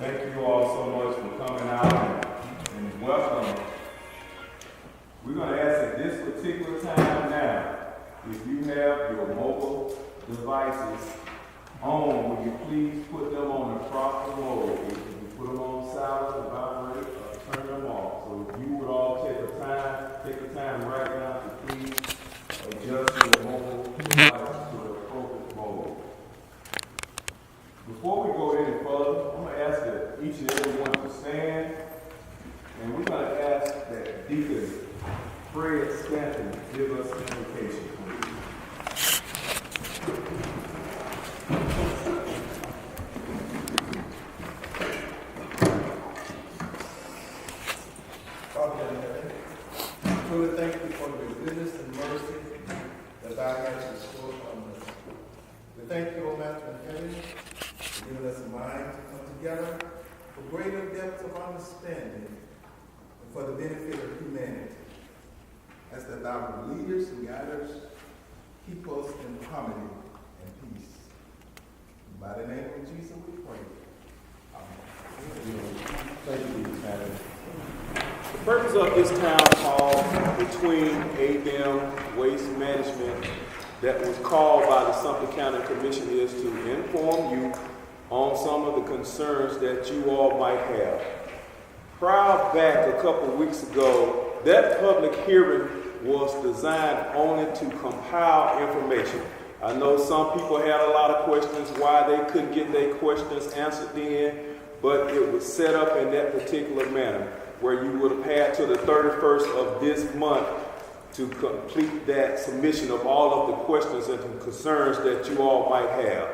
Thank you all so much for coming out and welcome. We're going to ask at this particular time now, if you have your mobile devices on, will you please put them on the proper mode? If you put them on silent, vibrate, or turn them off. So if you would all take a time right now to please adjust your mobile devices to the appropriate mode. Before we go any further, I'm going to ask that each and every one to stand, and we're going to ask that Deacon Fred Stanton give us an invocation, please. Father in heaven, truly thank you for your goodness and mercy that thou hast restored on us. We thank you, O Master in heaven, for giving us a mind to come together for greater depths of understanding and for the benefit of humanity. As that thou would lead us and guide us, keep us in harmony and peace. By the name of Jesus we pray. Amen. Thank you, Madam. The purpose of this town hall between ADEM Waste Management that was called by the Sumter County Commission is to inform you on some of the concerns that you all might have. Prior back a couple of weeks ago, that public hearing was designed only to compile information. I know some people had a lot of questions why they couldn't get their questions answered then, but it was set up in that particular manner where you would have had to the 31st of this month to complete that submission of all of the questions and concerns that you all might have.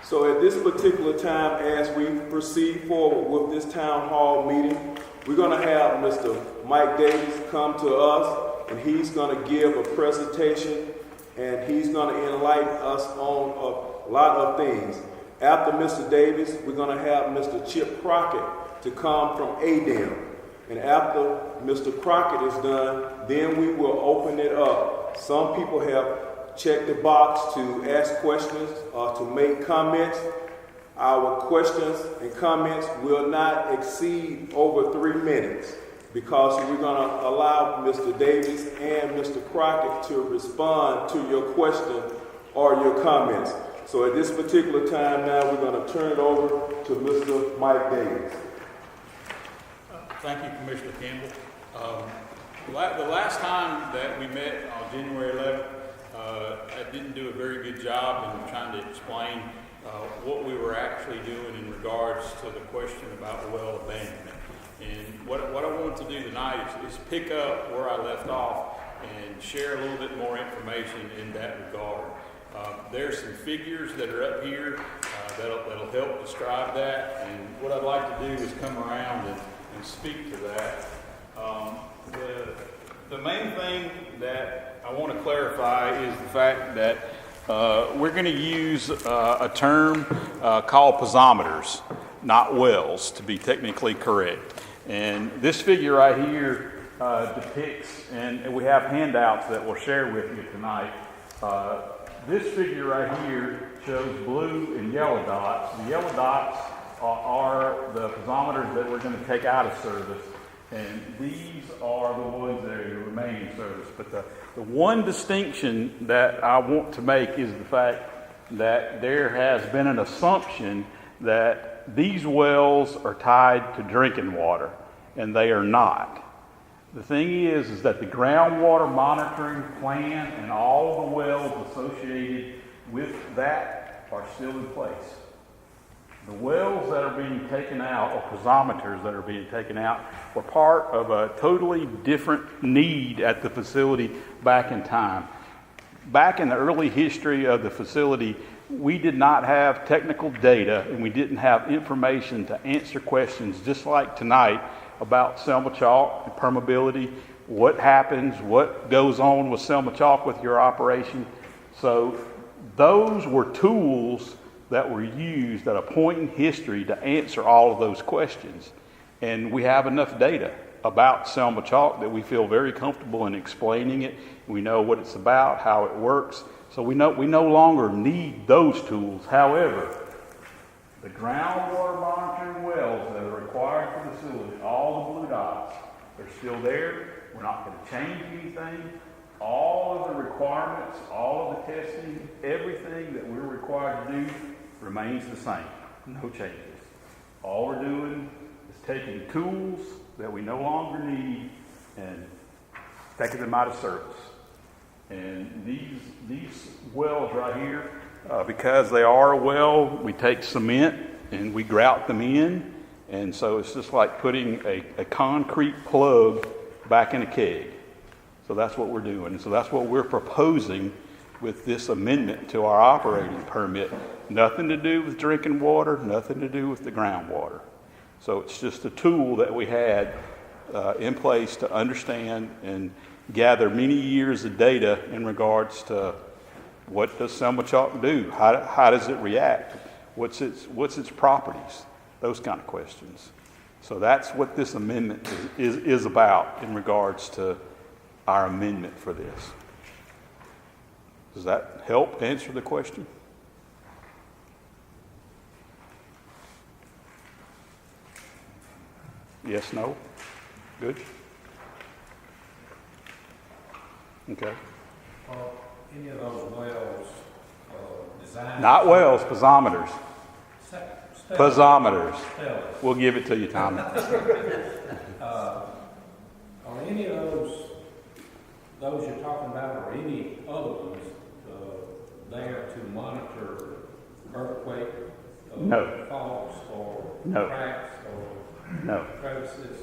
So at this particular time, as we proceed forward with this town hall meeting, we're going to have Mr. Mike Davis come to us, and he's going to give a presentation, and he's going to enlighten us on a lot of things. After Mr. Davis, we're going to have Mr. Chip Crockett to come from ADEM. And after Mr. Crockett is done, then we will open it up. Some people have checked the box to ask questions or to make comments. Our questions and comments will not exceed over 3 minutes because we're going to allow Mr. Davis and Mr. Crockett to respond to your question or your comments. So at this particular time now, we're going to turn it over to Mr. Mike Davis. Thank you, Commissioner Campbell. The last time that we met on January 11th, I didn't do a very good job in trying to explain what we were actually doing in regards to the question about well abandonment. And what I want to do tonight is pick up where I left off and share a little bit more information in that regard. There's some figures that are up here that'll help describe that. And what I'd like to do is come around and speak to that. The main thing that I want to clarify is the fact that we're going to use a term called piezometers, not wells, to be technically correct. And this figure right here depicts, and we have handouts that we'll share with you tonight. This figure right here shows blue and yellow dots. The yellow dots are the piezometers that we're going to take out of service, and these are the ones that are to remain in service. But the one distinction that I want to make is the fact that there has been an assumption that these wells are tied to drinking water, and they are not. The thing is that the groundwater monitoring plan and all the wells associated with that are still in place. The wells that are being taken out, or piezometers that are being taken out, were part of a totally different need at the facility back in time. Back in the early history of the facility, we did not have technical data and we didn't have information to answer questions just like tonight about Selma chalk and permeability, what happens, what goes on with Selma chalk with your operation. So those were tools that were used at a point in history to answer all of those questions. And we have enough data about Selma chalk that we feel very comfortable in explaining it. We know what it's about, how it works. So we no longer need those tools. However, The groundwater monitoring wells that are required for the facility, all the blue dots, they're still there. We're not going to change anything. All of the requirements, all of the testing, everything that we're required to do remains the same. No changes. All we're doing is taking tools that we no longer need and taking them out of service. And these wells right here, because they are a well, we take cement and we grout them in. And so it's just like putting a concrete plug back in a keg. So that's what we're doing. And so that's what we're proposing with this amendment to our operating permit. Nothing to do with drinking water, nothing to do with the groundwater. So it's just a tool that we had in place to understand and gather many years of data in regards to what does Selma chalk do? How does it react? What's its properties? Those kind of questions. So that's what this amendment is about in regards to our amendment for this. Does that help answer the question? Yes, no? Good? Okay. Any of those wells designed? Not wells, piezometers. Piezometers. Stellars. We'll give it to you, Tommy. Are any of those you're talking about, or any other ones there to monitor earthquake No. faults or No. cracks or No. crevices?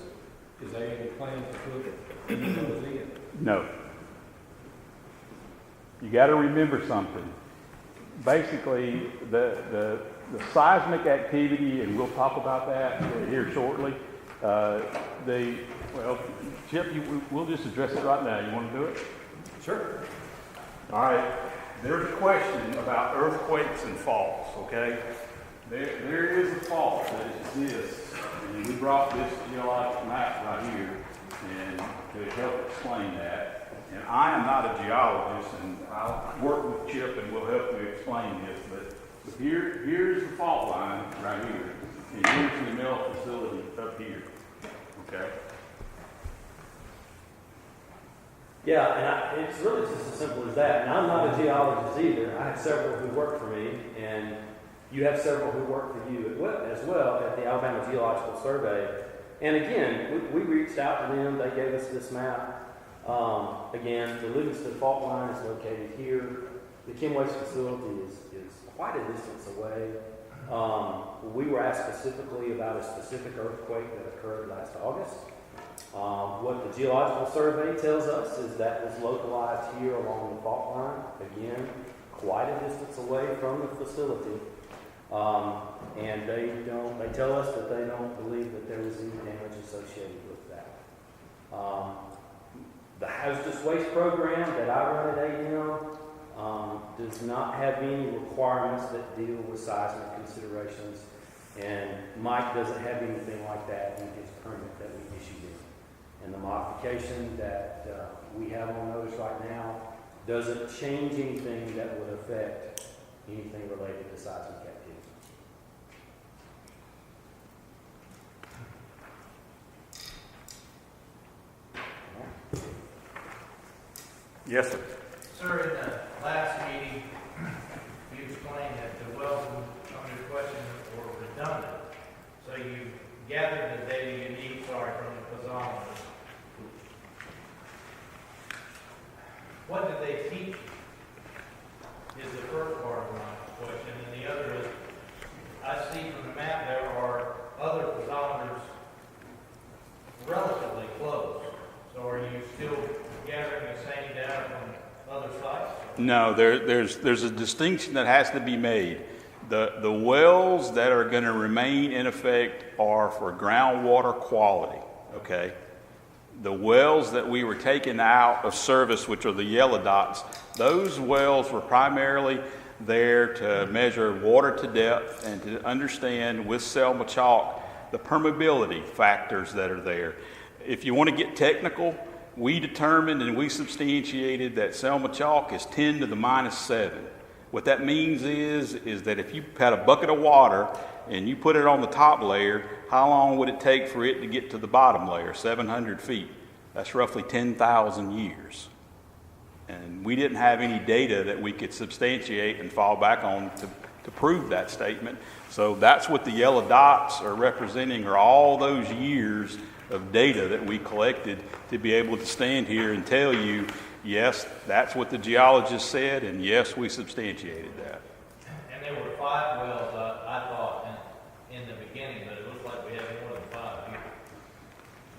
Is there any plan to put any of those in? No. You got to remember something. Basically, the seismic activity, and we'll talk about that here shortly. Chip, we'll just address it right now. You want to do it? Sure. All right. There's a question about earthquakes and faults, okay? There is a fault that exists, and we brought this geologic map right here and to help explain that. And I am not a geologist, and I'll work with Chip and we'll help you explain this, but here's the fault line right here, and here's the mill facility up here, okay? Yeah, and it's really just as simple as that. And I'm not a geologist either. I have several who work for me, and you have several who work for you as well at the Alabama Geological Survey. And again, we reached out to them. They gave us this map. Again, the Livingston fault line is located here. The Kim Waste facility is quite a distance away. We were asked specifically about a specific earthquake that occurred last August. What the Geological Survey tells us is that was localized here along the fault line. Again, quite a distance away from the facility. And they tell us that they don't believe that there was any damage associated with that. The hazardous waste program that I run at ADEM does not have any requirements that deal with seismic considerations, and Mike doesn't have anything like that in his permit that we issued him. And the modification that we have on those right now doesn't change anything that would affect anything related to seismic activity. Yes, sir. Sir, in the last meeting, you explained that the wells under question were redundant. So you gathered the data you need, from the piezometers. What did they teach you? Is the first part of my question. And the other is, I see from the map there are other piezometers relatively close. So are you still gathering the same data from other sites? No, there's a distinction that has to be made. The wells that are going to remain in effect are for groundwater quality, okay? The wells that we were taking out of service, which are the yellow dots, those wells were primarily there to measure water to depth and to understand with Selma chalk the permeability factors that are there. If you want to get technical, we determined and we substantiated that Selma chalk is 10 to the minus 7. What that means is that if you had a bucket of water and you put it on the top layer, how long would it take for it to get to the bottom layer? 700 feet. That's roughly 10,000 years. And we didn't have any data that we could substantiate and fall back on to prove that statement. So that's what the yellow dots are representing, are all those years of data that we collected to be able to stand here and tell you, yes, that's what the geologist said, and yes, we substantiated that. And there were 5 wells, I thought, in the beginning, but it looks like we have more than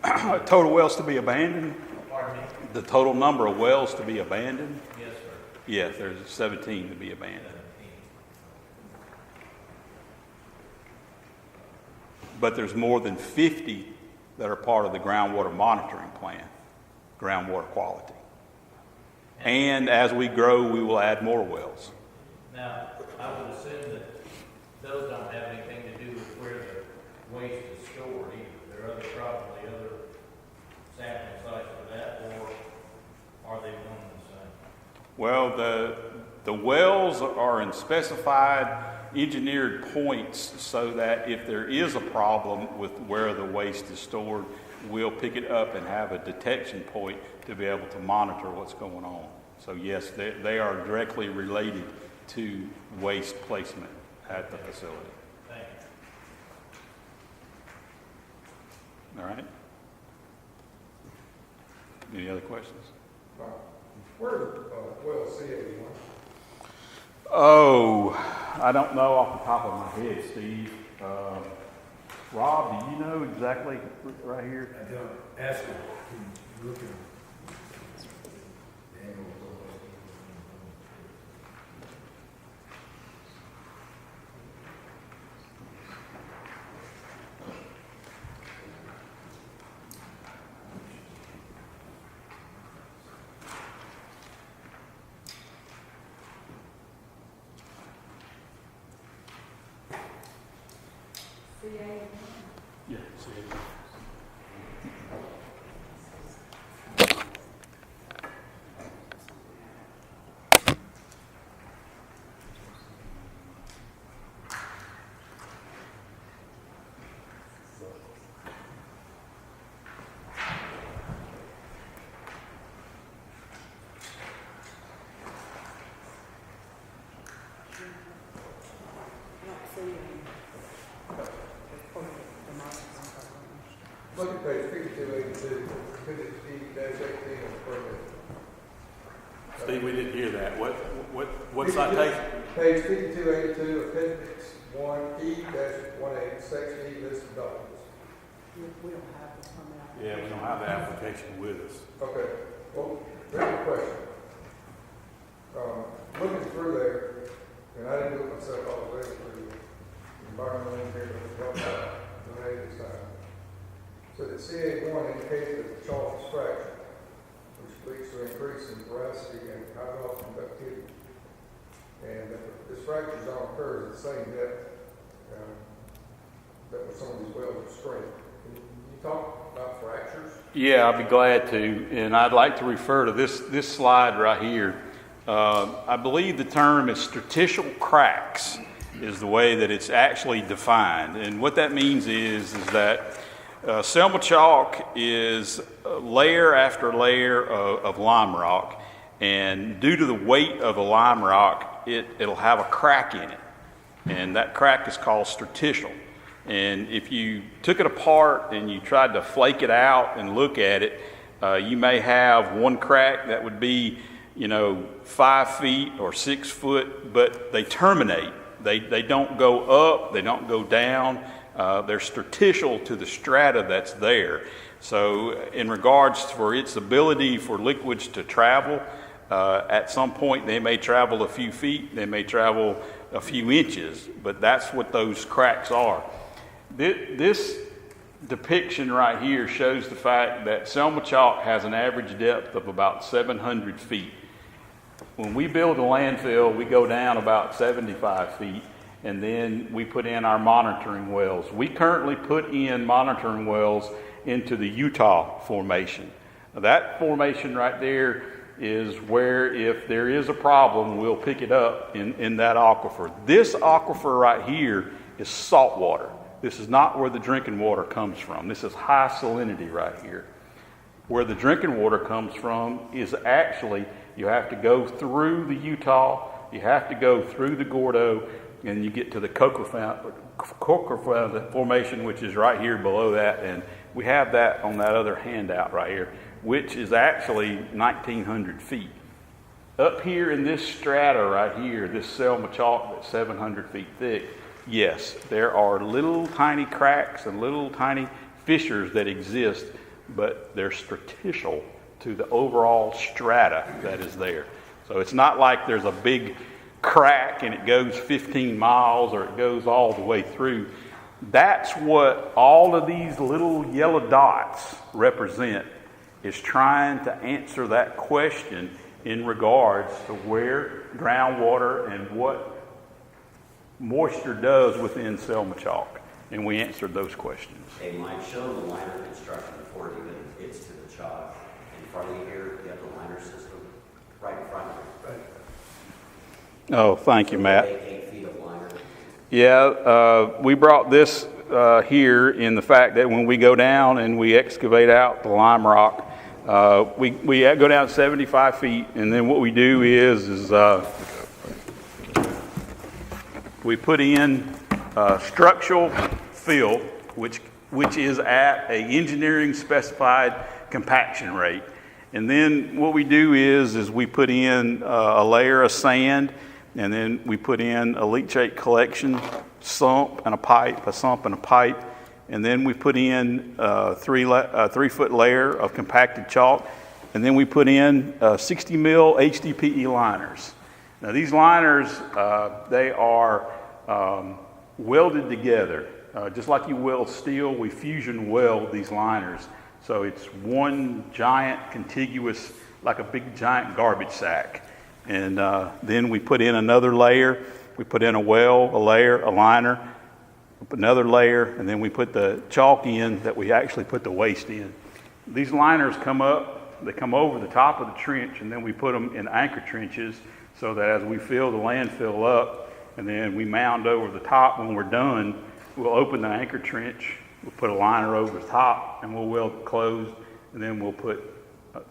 5 here. Total wells to be abandoned? Pardon me? The total number of wells to be abandoned? Yes, sir. Yes, there's 17 to be abandoned. 17. But there's more than 50 that are part of the groundwater monitoring plan, groundwater quality. And as we grow, we will add more wells. Now, I would assume that those don't have anything to do with where the waste is stored either. There are probably other sampling sites for that, or are they one and the same? Well, the wells are in specified engineered points so that if there is a problem with where the waste is stored, we'll pick it up and have a detection point to be able to monitor what's going on. So yes, they are directly related to waste placement at the facility. Thank you. All right? Any other questions? Where's well CA1? Oh, I don't know off the top of my head, Steve. Rob, do you know exactly right here? I don't ask him. He's looking. Yeah, see it. Look at page 5282, 50-18 of the permit. Steve, we didn't hear that. What 52 citation? Page 5282, appendix 1E-18, section E, list of documents. We don't have the permit. Yeah, we don't have the application with us. Okay, well, there's a question. Looking through there, and I didn't do it myself, I was ready through environmental engineer, but donated this time. So the CA1 indicates that the chalk is fractured, which leads to an increase in porosity and hydraulic conductivity. And this fracture zone occurs at the same depth that with some of these wells are straight. Can you talk about fractures? Yeah, I'd be glad to. And I'd like to refer to this slide right here. I believe the term is stertitial cracks is the way that it's actually defined. And what that means is that Selma chalk is layer after layer of lime rock. And due to the weight of the lime rock, it'll have a crack in it. And that crack is called stertitial. And if you took it apart and you tried to flake it out and look at it, you may have one crack that would be, 5 feet or 6 foot, but they terminate. They don't go up, they don't go down. They're stertitial to the strata that's there. So in regards for its ability for liquids to travel, at some point they may travel a few feet, they may travel a few inches, but that's what those cracks are. This depiction right here shows the fact that Selma chalk has an average depth of about 700 feet. When we build a landfill, we go down about 75 feet, and then we put in our monitoring wells. We currently put in monitoring wells into the Utah formation. Now, that formation right there is where if there is a problem, we'll pick it up in that aquifer. This aquifer right here is salt water. This is not where the drinking water comes from. This is high salinity right here. Where the drinking water comes from is actually, you have to go through the Utah, you have to go through the Gordo, and you get to the Coker Formation, which is right here below that. And we have that on that other handout right here, which is actually 1,900 feet. Up here in this strata right here, this Selma chalk that's 700 feet thick, yes, there are little tiny cracks and little tiny fissures that exist, but they're stratical to the overall strata that is there. So it's not like there's a big crack and it goes 15 miles or it goes all the way through. That's what all of these little yellow dots represent, is trying to answer that question in regards to where groundwater and what moisture does within Selma chalk. And we answered those questions. Hey, Mike, show the liner construction before it even gets to the chalk. In front of you here, you have the liner system right in front of you. Right. Oh, thank you, Matt. 8 feet of liner. Yeah, we brought this here in the fact that when we go down and we excavate out the lime rock, we go down 75 feet, and then what we do is we put in structural fill, which is at a engineering specified compaction rate. And then what we do is we put in a layer of sand, and then we put in a leachate collection sump and a pipe, and then we put in a 3-foot layer of compacted chalk, and then we put in 60 mil HDPE liners. Now these liners, they are welded together. Just like you weld steel, we fusion weld these liners. So it's one giant contiguous, like a big giant garbage sack. And then we put in another layer. We put in a layer, a liner, another layer, and then we put the chalk in that we actually put the waste in. These liners come up, they come over the top of the trench, and then we put them in anchor trenches so that as we fill the landfill up, and then we mound over the top when we're done, we'll open the anchor trench, we'll put a liner over the top, and we'll weld it closed, and then we'll put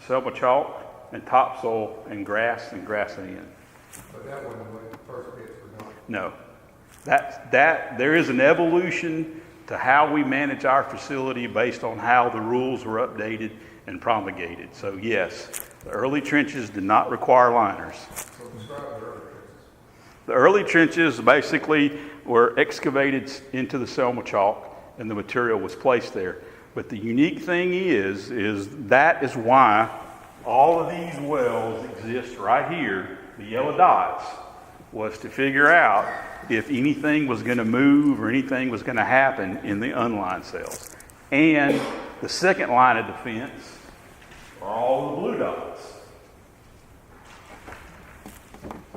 Selma chalk and topsoil and grass in. But that wasn't what the first bits were done. No. There is an evolution to how we manage our facility based on how the rules were updated and promulgated. So yes, the early trenches did not require liners. So describe the early trenches. The early trenches basically were excavated into the Selma chalk and the material was placed there. But the unique thing is that is why all of these wells exist right here, the yellow dots, was to figure out if anything was going to move or anything was going to happen in the unlined cells. And the second line of defense are all the blue dots.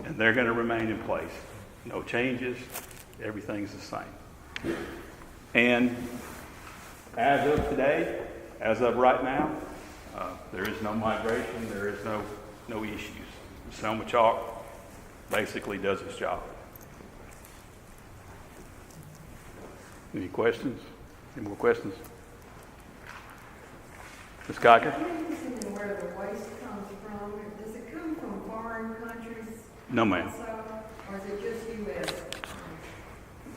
And they're going to remain in place. No changes. Everything's the same. And as of today, as of right now, there is no migration. There is no issues. The Selma chalk basically does its job. Any questions? Any more questions? Ms. Kiker? I'm interested in where the waste comes from. Does it come from foreign countries? No, ma'am. Also, or is it just U.S.?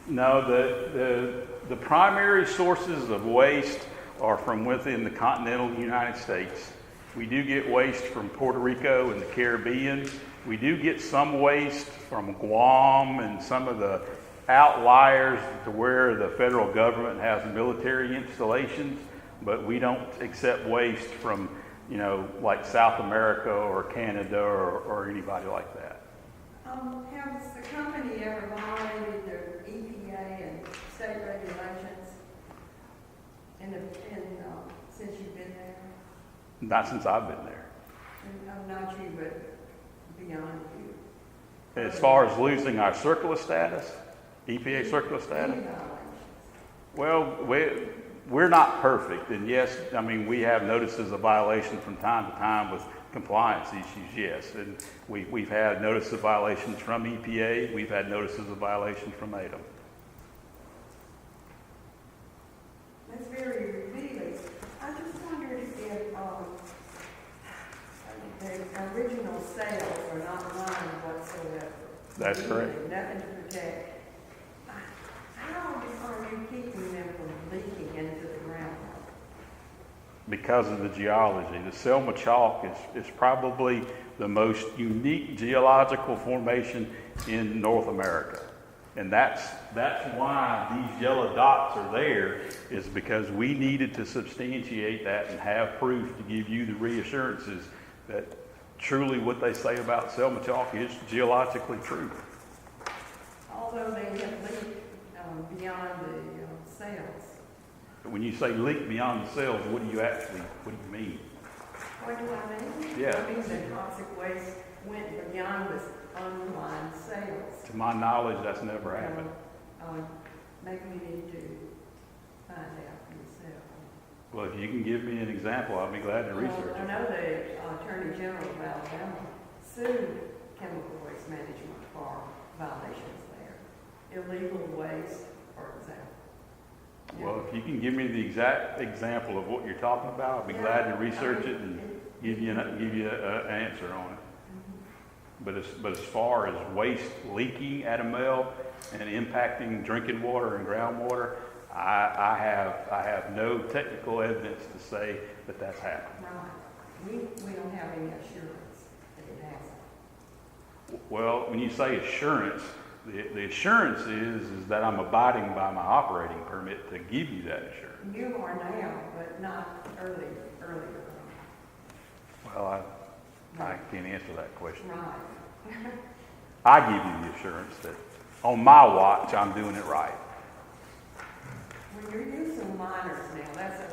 No, the primary sources of waste are from within the continental United States. We do get waste from Puerto Rico and the Caribbean. We do get some waste from Guam and some of the outliers to where the federal government has military installations, but we don't accept waste from, like South America or Canada or anybody like that. Has the company ever violated the EPA and state regulations since you've been there? Not since I've been there. Not you, but beyond you. As far as losing our circular status, EPA circular status? Any violations? Well, we're not perfect, and yes, we have notices of violation from time to time with compliance issues, yes. And we've had notice of violations from EPA. We've had notices of violations from ADEM. That's very revealing. I just wondered if the original sales are not lined whatsoever. That's correct. Nothing to protect. How are you keeping them from leaking into the groundwater? Because of the geology. The Selma Chalk is probably the most unique geological formation in North America. And that's why these yellow dots are there, is because we needed to substantiate that and have proof to give you the reassurances that truly what they say about Selma Chalk is geologically true. Although they have leaked beyond the sales. When you say leak beyond the cells, what do you mean? What do I mean? Yeah. I mean the toxic waste went beyond the underlying sales. To my knowledge, that's never happened. Maybe we need to find out for yourself. Well, if you can give me an example, I'll be glad to research I it. know the Attorney General of Alabama sued Chemical Waste Management for violations there. Illegal waste, for example. Well, if you can give me the exact example of what you're talking about, I'll be glad to research it and give you an answer on it. But as far as waste leaking at a mill and impacting drinking water and groundwater, I have no technical evidence to say that that's happened. Right. We don't have any assurance that it hasn't. Well, when you say assurance, the assurance is that I'm abiding by my operating permit to give you that assurance. You are now, but not earlier on. Well, I can't answer that question. Right. I give you the assurance that on my watch, I'm doing it right. When you're using minors now, that's a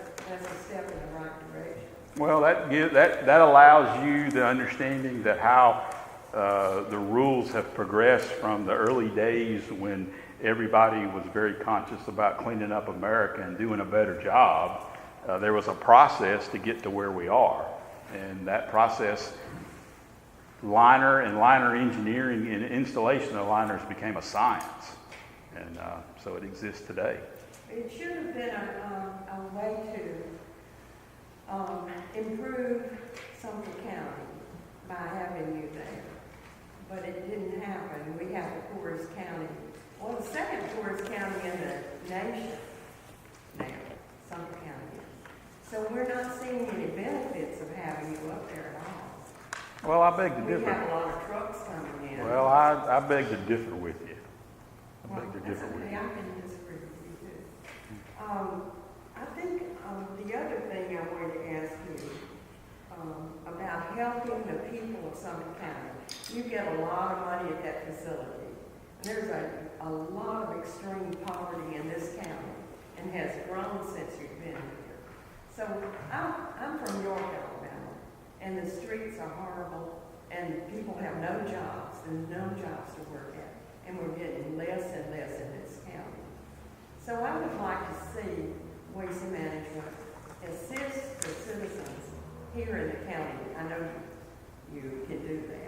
step in the right direction. Well, that allows you the understanding that how the rules have progressed from the early days when everybody was very conscious about cleaning up America and doing a better job. There was a process to get to where we are. And that process, liner and liner engineering and installation of liners became a science. And so it exists today. It should have been a way to improve Sumter County by having you there. But it didn't happen. We have the poorest county, well, the second poorest county in the nation now, Sumter County is. So we're not seeing any benefits of having you up there at all. Well, I beg to We differ. have a lot of trucks coming in. Well, I beg to differ with you. I Well, beg to that's differ with okay. you. I can disagree with you too. I think the other thing I wanted to ask you about helping the people of Sumter County. You get a lot of money at that facility. And there's a lot of extreme poverty in this county and has grown since you've been here. So I'm from York, Alabama, and the streets are horrible, and people have no jobs. There's no jobs to work at, and we're getting less and less in this county. So I would like to see Waste Management assist the citizens here in the county. I know you can do that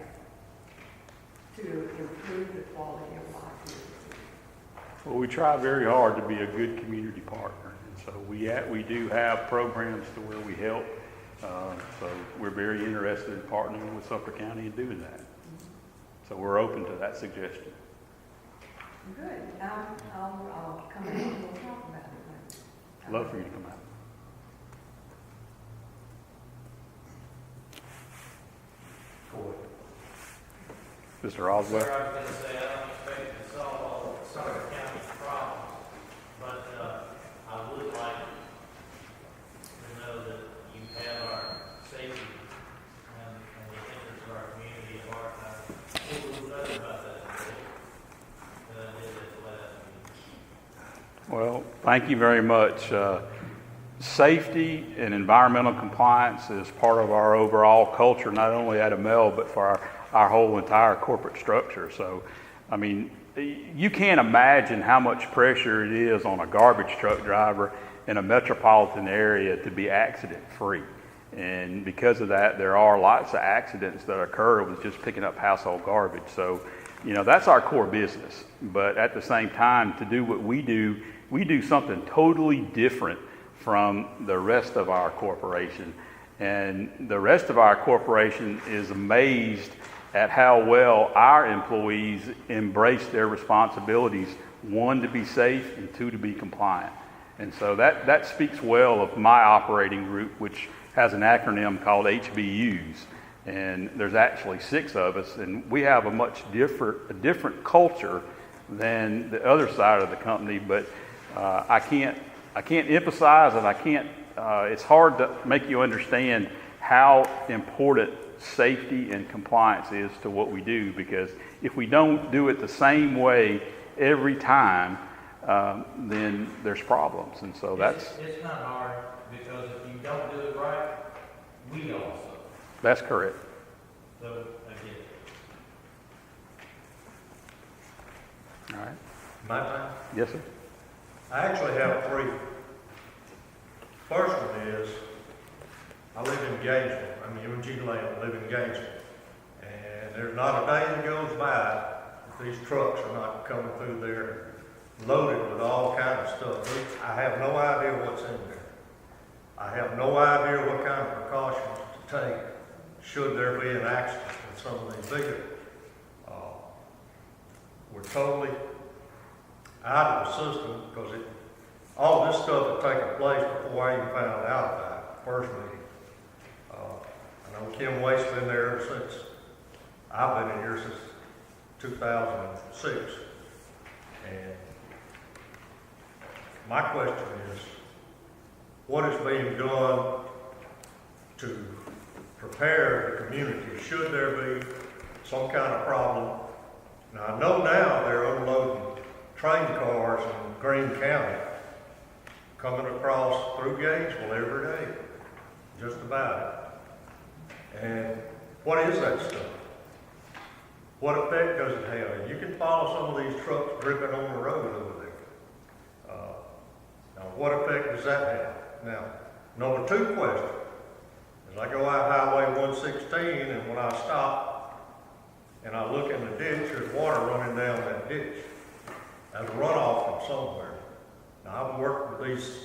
to improve the quality of life here. Well, we try very hard to be a good community partner. And so we do have programs to where we help. So we're very interested in partnering with Sumter County and doing that. So we're open to that suggestion. Good. I'll come in and we'll talk about it later. Love for you to come out. Mr. Oswald? Sir, I was going to say, I don't expect to solve all of Sumter County's problems, but I would like to know that you have our safety and the interests of our community at heart. I feel a little better about that today than I did at the last meeting. Well, thank you very much. Safety and environmental compliance is part of our overall culture, not only at AMEL, but for our whole entire corporate structure. So, I mean, you can't imagine how much pressure it is on a garbage truck driver in a metropolitan area to be accident free. And because of that, there are lots of accidents that occur with just picking up household garbage. So, that's our core business. But at the same time, to do what we do something totally different from the rest of our corporation. And the rest of our corporation is amazed at how well our employees embrace their responsibilities, one, to be safe, and two, to be compliant. And so that speaks well of my operating group, which has an acronym called HBUs. And there's actually 6 of us, and we have a different culture than the other side of the company. But I can't emphasize, and it's hard to make you understand how important safety and compliance is to what we do, because if we don't do it the same way every time, then there's problems. And so It's not hard, because if you don't do it right, we also. That's correct. So, I get it. All right. My time? Yes, sir. I actually have 3. First one is, I live in Gainesville. I'm UNG Land, I live in Gainesville. And there's not a day that goes by that these trucks are not coming through there loaded with all kinds of stuff. I have no idea what's in there. I have no idea what kind of precautions to take should there be an accident with some of these bigger. We're totally out of the system, because all this stuff had taken place before I even found out about it, first meeting. I know Kim Waite's been there since, I've been in here since 2006. And my question is, what is being done to prepare the community should there be some kind of problem? Now, I know now they're unloading train cars in Greene County coming across through Gainesville every day, just about it. And what is that stuff? What effect does it have? You can follow some of these trucks dripping on the road over there. Now, what effect does that have? Now, number 2 question is, I go out Highway 116, and when I stop and I look in the ditch, there's water running down that ditch. That's a runoff from somewhere. Now, I've worked with these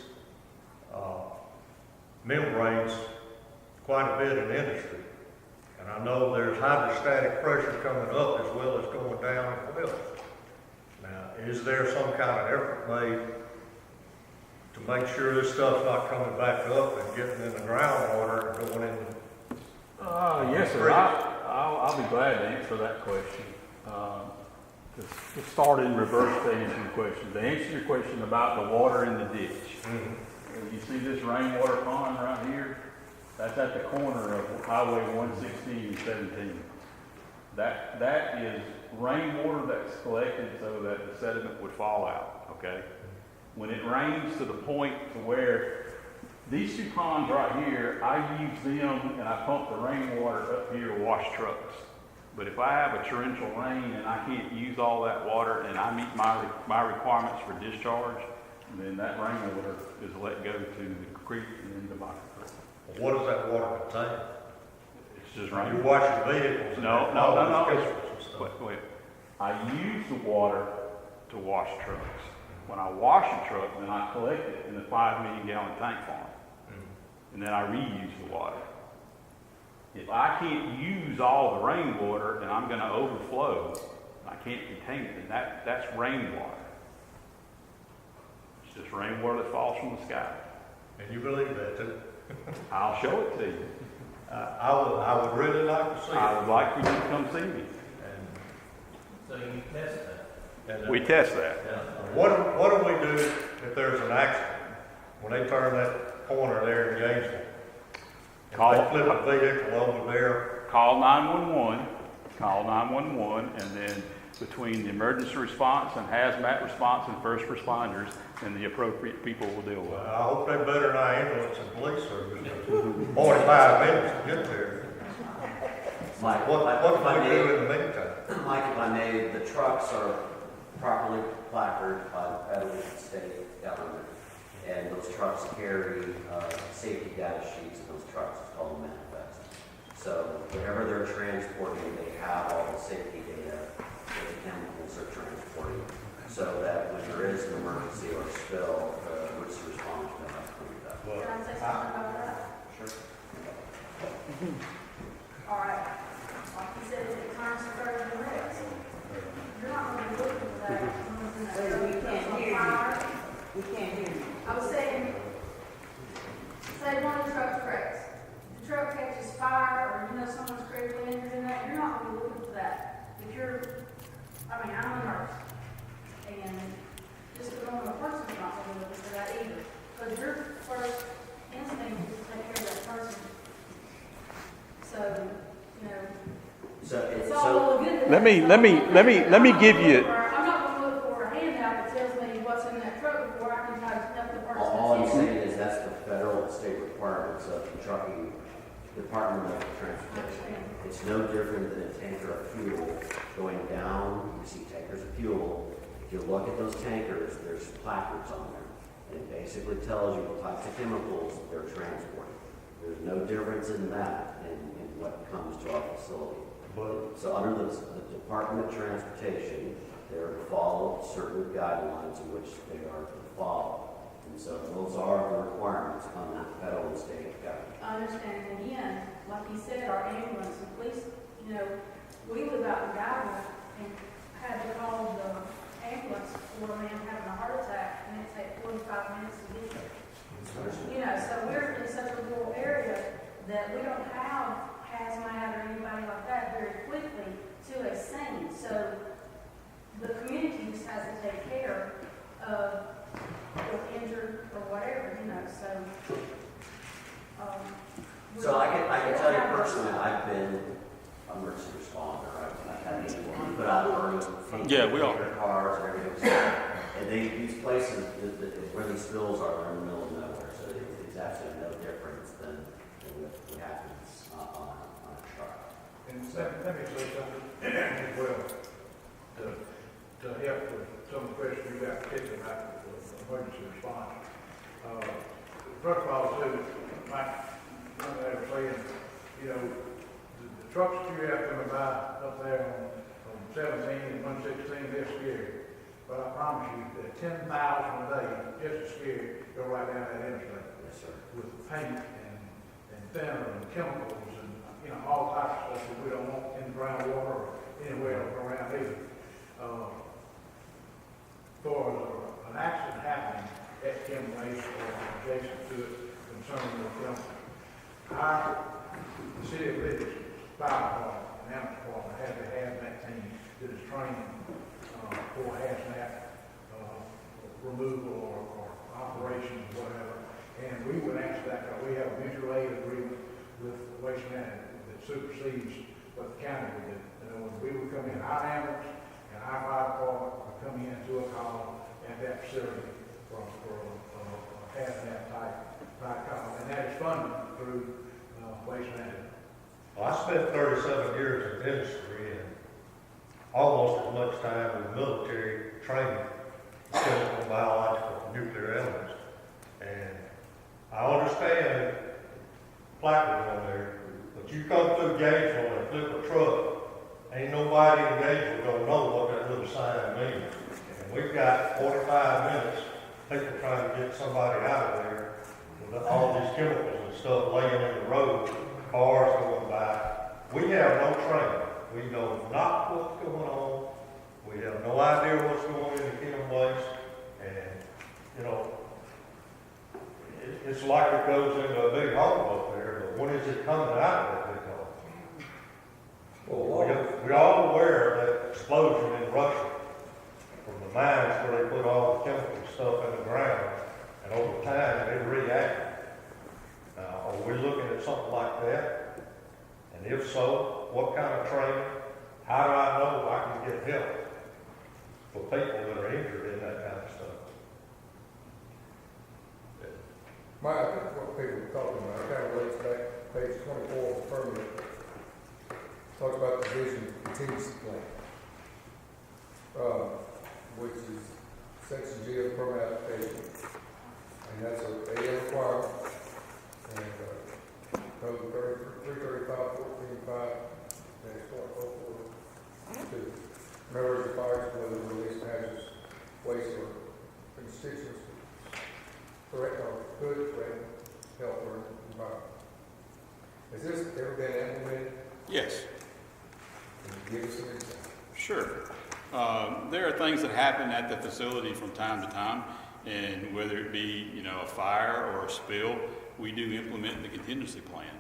membranes quite a bit in industry, and I know there's hydrostatic pressure coming up as well as going down as well. Now, is there some kind of effort made to make sure this stuff's not coming back up and getting in the groundwater and going in? Yes, sir. I'll be glad to answer that question. To start in reverse to answer your question. To answer your question about the water in the ditch. You see this rainwater pond right here? That's at the corner of Highway 116 and 17. That is rainwater that's collected so that the sediment would fall out, okay? When it rains to the point to where these 2 ponds right here, I use them and I pump the rainwater up here to wash trucks. But if I have a torrential rain and I can't use all that water and I meet my requirements for discharge, then that rainwater is let go to the creek and into my creek. What does that water contain? It's just rain. You wash your vehicles. No. Wait. I use the water to wash trucks. When I wash a truck, then I collect it in a 5 million gallon tank farm. And then I reuse the water. If I can't use all the rainwater, then I'm going to overflow. I can't contain it, and that's rainwater. It's just rainwater that falls from the sky. And you believe that too? I'll show it to you. I would really like to see it. I would like for you to come see me. So you test that. We test that. What do we do if there's an accident when they turn that corner there in Gainesville? If they flip a vehicle over there. Call 911. Call 911, and then between the emergency response and hazmat response and first responders, then the appropriate people will deal with it. I hope they better than our ambulance and police service. 45 minutes to get there. Mike, What can we do in the meantime? Mike, if I may, the trucks are properly placarded by the federal and state government. and those trucks carry safety data sheets in those trucks. It's called a manifest. So whatever they're transporting, they have all the safety data that the chemicals are transporting, so that when there is an emergency or spill, the emergency responders know how to clean it up. Can I say something about that? Sure. All right, like you said, it turns to further the rest. You're not gonna be looking for that. So we can't hear you. We can't hear you. I was saying, say one of the trucks breaks, the truck catches fire, or someone's critically injured in that, you're not gonna be looking for that. If you're, I'm a nurse, and just because I'm a person's not gonna be looking for that either. Because your first instinct is to take care of that person. So, it's all So good. Let me give you, I'm not gonna look for a handout that tells me what's in that truck before I can try to help the person. all I'm that's in saying it. is that's the federal and state requirements of the trucking Department of Transportation. It's no different than a tanker of fuel going down. You see tankers of fuel. If you look at those tankers, there's placards on there. And it basically tells you the types of chemicals they're transporting. There's no difference in that in what comes to our facility. So under the Department of Transportation, they're to follow certain guidelines in which they are to follow. And so those are the requirements on that federal and state government. I understand, and again, like you said, our ambulance and police, we live out in Galvin and had to call the ambulance for a man having a heart attack, and it takes 45 minutes to get there. So we're in such a rural area that we don't have hazmat or anybody like that very quickly to a scene. So the community just has to take care of the injured or whatever, So I can tell you personally, I've been an emergency responder. I've had people put out burning Yeah, we all- cars and everything. And these places, where these spills are, they're in the middle of nowhere. So it's absolutely no difference than what happens on a truck. And let me say something as well, to help with some of the questions you got particularly about the emergency response. First of all, too, like they were saying, the trucks that you have coming by up there on 17 and 116, they're scary. But I promise you that 10,000 a day, just as scary, go right down that interstate. Yes, sir. With paint and thinner and chemicals and, all types of stuff that we don't want in the groundwater or anywhere around either. For an accident happening at Kim Waste or adjacent to it concerning the chemical, the city of Livingston Fire Department and Ambulance Department have a hazmat team that is trained for hazmat removal or operations, whatever. And we would answer that because we have a mutual aid agreement with Waste Management that supersedes what the county would do. We would come in, our ambulance and our fire department would come in to a call at that facility for a hazmat type call. And that is funded through Waste Management. Well, I spent 37 years in industry and almost as much time with military training, chemical, biological, nuclear elements. And I understand placards on there, but you come through Gainesville and flip a truck, ain't nobody in Gainesville gonna know what that little sign means. And we've got 45 minutes, people trying to get somebody out of there with all these chemicals and stuff laying in the road, cars going by. We have no training. We know not what's going on. We have no idea what's going in the Kim Waste. And, it's like it goes into a big hole up there, but when is it coming out of that big hole? We're all aware of that explosion in Russia from the mines where they put all the chemical stuff in the ground, and over time it reacted. Now, are we looking at something like that? And if so, what kind of training? How do I know I can get help for people that are injured in that kind of stuff? Mike, I think what people are talking about, kind of relates back to page 24 of the permit. Talks about the vision contingency plan, which is section G of the permit application. And that's a ADEM requirement. And, code 335.14.5, that's .04.2. Members of fire will release hazardous waste or constituents threat or could threaten health or environment. Has this ever been implemented? Yes. Can you give us an example? Sure. There are things that happen at the facility from time to time, and whether it be, a fire or a spill, we do implement the contingency plan.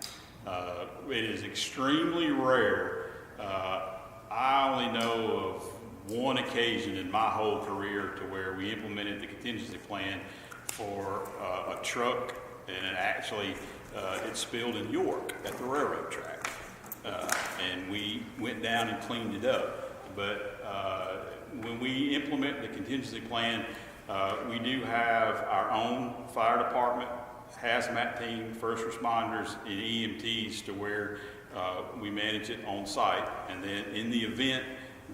It is extremely rare. I only know of one occasion in my whole career to where we implemented the contingency plan for a truck, and actually it spilled in York at the railroad track. And we went down and cleaned it up. But when we implement the contingency plan, we do have our own fire department, hazmat team, first responders, and EMTs to where we manage it on site. And then in the event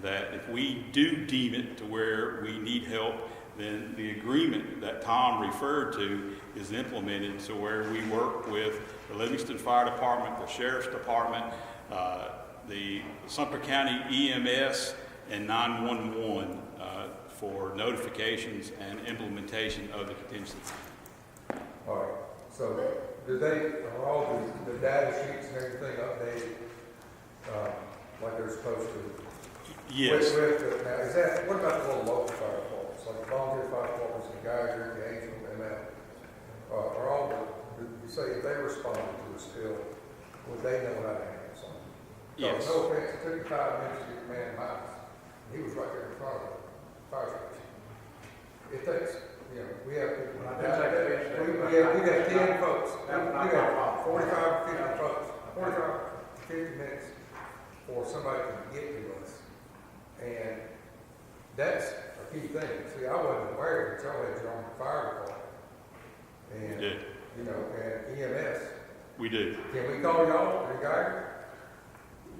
that if we do deem it to where we need help, then the agreement that Tom referred to is implemented to where we work with the Livingston Fire Department, the Sheriff's Department, the Sumter County EMS, and 911 for notifications and implementation of the contingency. All right, so are all the data sheets and everything updated like they're supposed to? Yes. Now, what about the little local fire departments, like volunteer fire departments, the Geiger, the Angel, and that? Are all you say if they responded to a spill, would they know how to handle something? Yes. No offense, it took you 5 minutes to get the man in house. He was right there in front of the fire station. It takes, we have people. We got 10 folks. We got 45 or 50 folks. 45 to 50 minutes for somebody to get to us. And that's a key thing. See, I wasn't aware that y'all had your own fire department. And, We did. and EMS. We do. Can we call y'all the Geiger?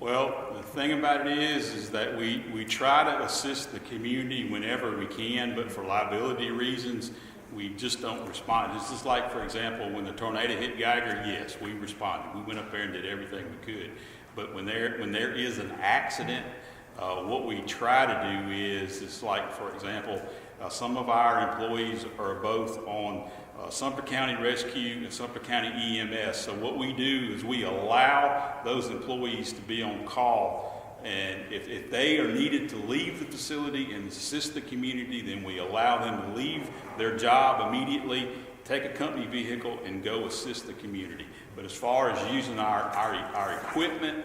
Well, the thing about it is that we try to assist the community whenever we can, but for liability reasons, we just don't respond. It's just like, for example, when the tornado hit Geiger, yes, we responded. We went up there and did everything we could. But when there is an accident, what we try to do is like, for example, some of our employees are both on Sumter County Rescue and Sumter County EMS. So what we do is we allow those employees to be on call, and if they are needed to leave the facility and assist the community, then we allow them to leave their job immediately, take a company vehicle, and go assist the community. But as far as using our equipment,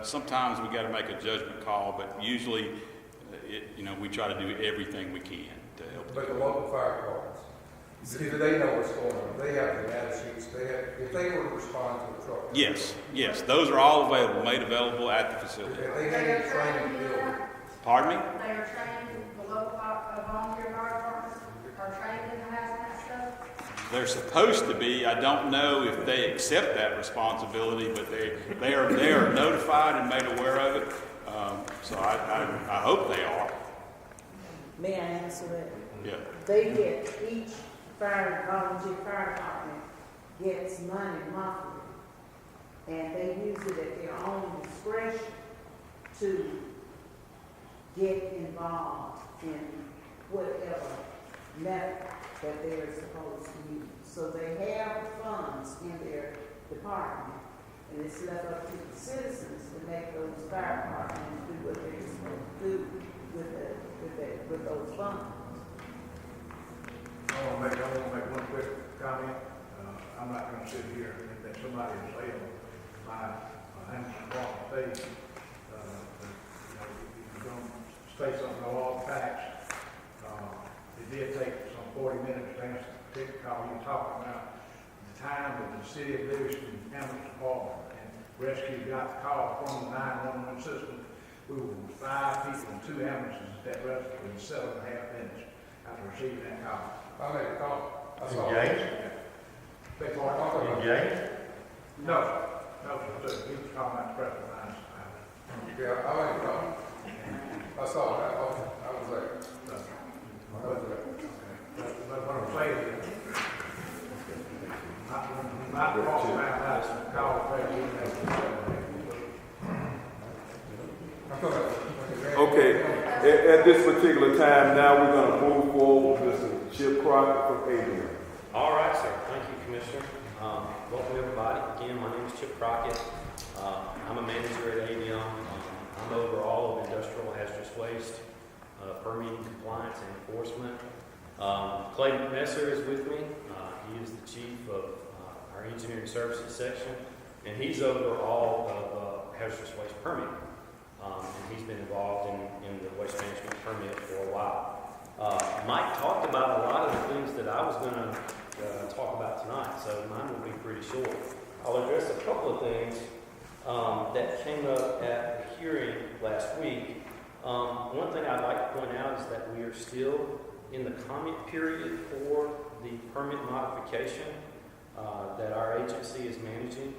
sometimes we got to make a judgment call, but usually, we try to do everything we can to help. But the local fire departments, do they know what's going on? They have the data sheets. If they were to respond to a truck. Yes, those are all made available at the facility. If they need training to deal with. Pardon me? They are trained, the local volunteer fire departments are trained in the hazmat stuff? They're supposed to be. I don't know if they accept that responsibility, but they are notified and made aware of it. So I hope they are. May I answer that? Yeah. Each volunteer fire department gets money monthly, and they use it at their own discretion to get involved in whatever method that they're supposed to use. So they have funds in their department, and it's left up to the citizens to make those fire departments do what they're supposed to do with those funds. I want to make one quick comment. I'm not going to sit here and let somebody say my Anderson Department fees. If you're going to say something along facts, it did take some 40 minutes to answer the particular call you're talking about. The time that the city of Livingston Ambulance Department and Rescue got the call from the 911 system, we were 5 people and 2 ambulances at that rescue in 7.5 minutes after receiving that call. I made a call. I saw it. James? Beg pardon? James? No, sir. He was talking about the press lines. Yeah, I made a call. I saw that. I was there. I was there. But what I'm saying is, time now, we're gonna move forward with Mr. Chip Crockett from ADEM. All right, sir. Thank you, Commissioner. Welcome, everybody. Again, my name is Chip Crockett. I'm a manager at ADEM. I'm over all of industrial hazardous waste, permitting, compliance, and enforcement. Clay Messer is with me. He is the chief of our engineering services section, and he's over all of hazardous waste permitting. And he's been involved in the waste management permit for a while. Mike talked about a lot of the things that I was going to talk about tonight, so mine will be pretty short. I'll address a couple of things that came up at the hearing last week. One thing I'd like to point out is that we are still in the comment period for the permit modification that our agency is managing.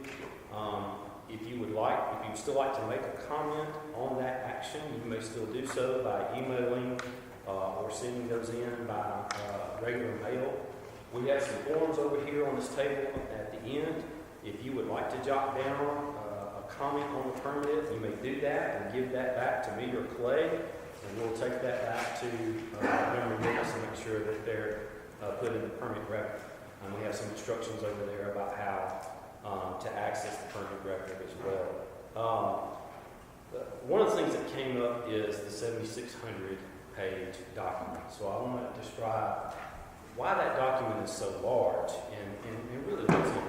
If you'd still like to make a comment on that action, you may still do so by emailing or sending those in by regular mail. We have some forms over here on this table at the end. If you would like to jot down a comment on the permit, you may do that and give that back to me or Clay, and we'll take that back to memory witness and make sure that they're put in the permit record. And we have some instructions over there about how to access the permit record as well. One of the things that came up is the 7,600 page document. So I want to describe why that document is so large and really what's in it.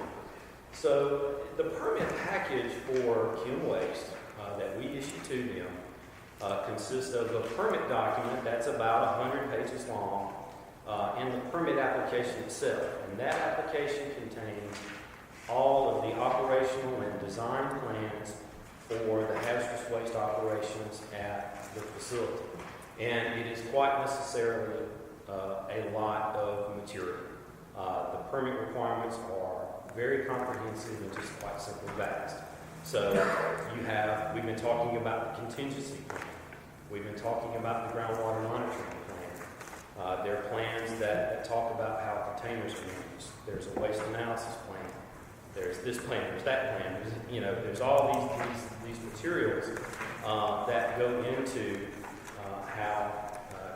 So the permit package for Kim Waste that we issue to them consists of a permit document that's about 100 pages long and the permit application itself. And that application contains all of the operational and design plans for the hazardous waste operations at the facility. And it is quite necessarily a lot of material. The permit requirements are very comprehensive and just quite simply vast. So we've been talking about the contingency plan. We've been talking about the groundwater monitoring plan. There are plans that talk about how containers are used. There's a waste analysis plan. There's this plan, there's that plan. There's all these materials that go into how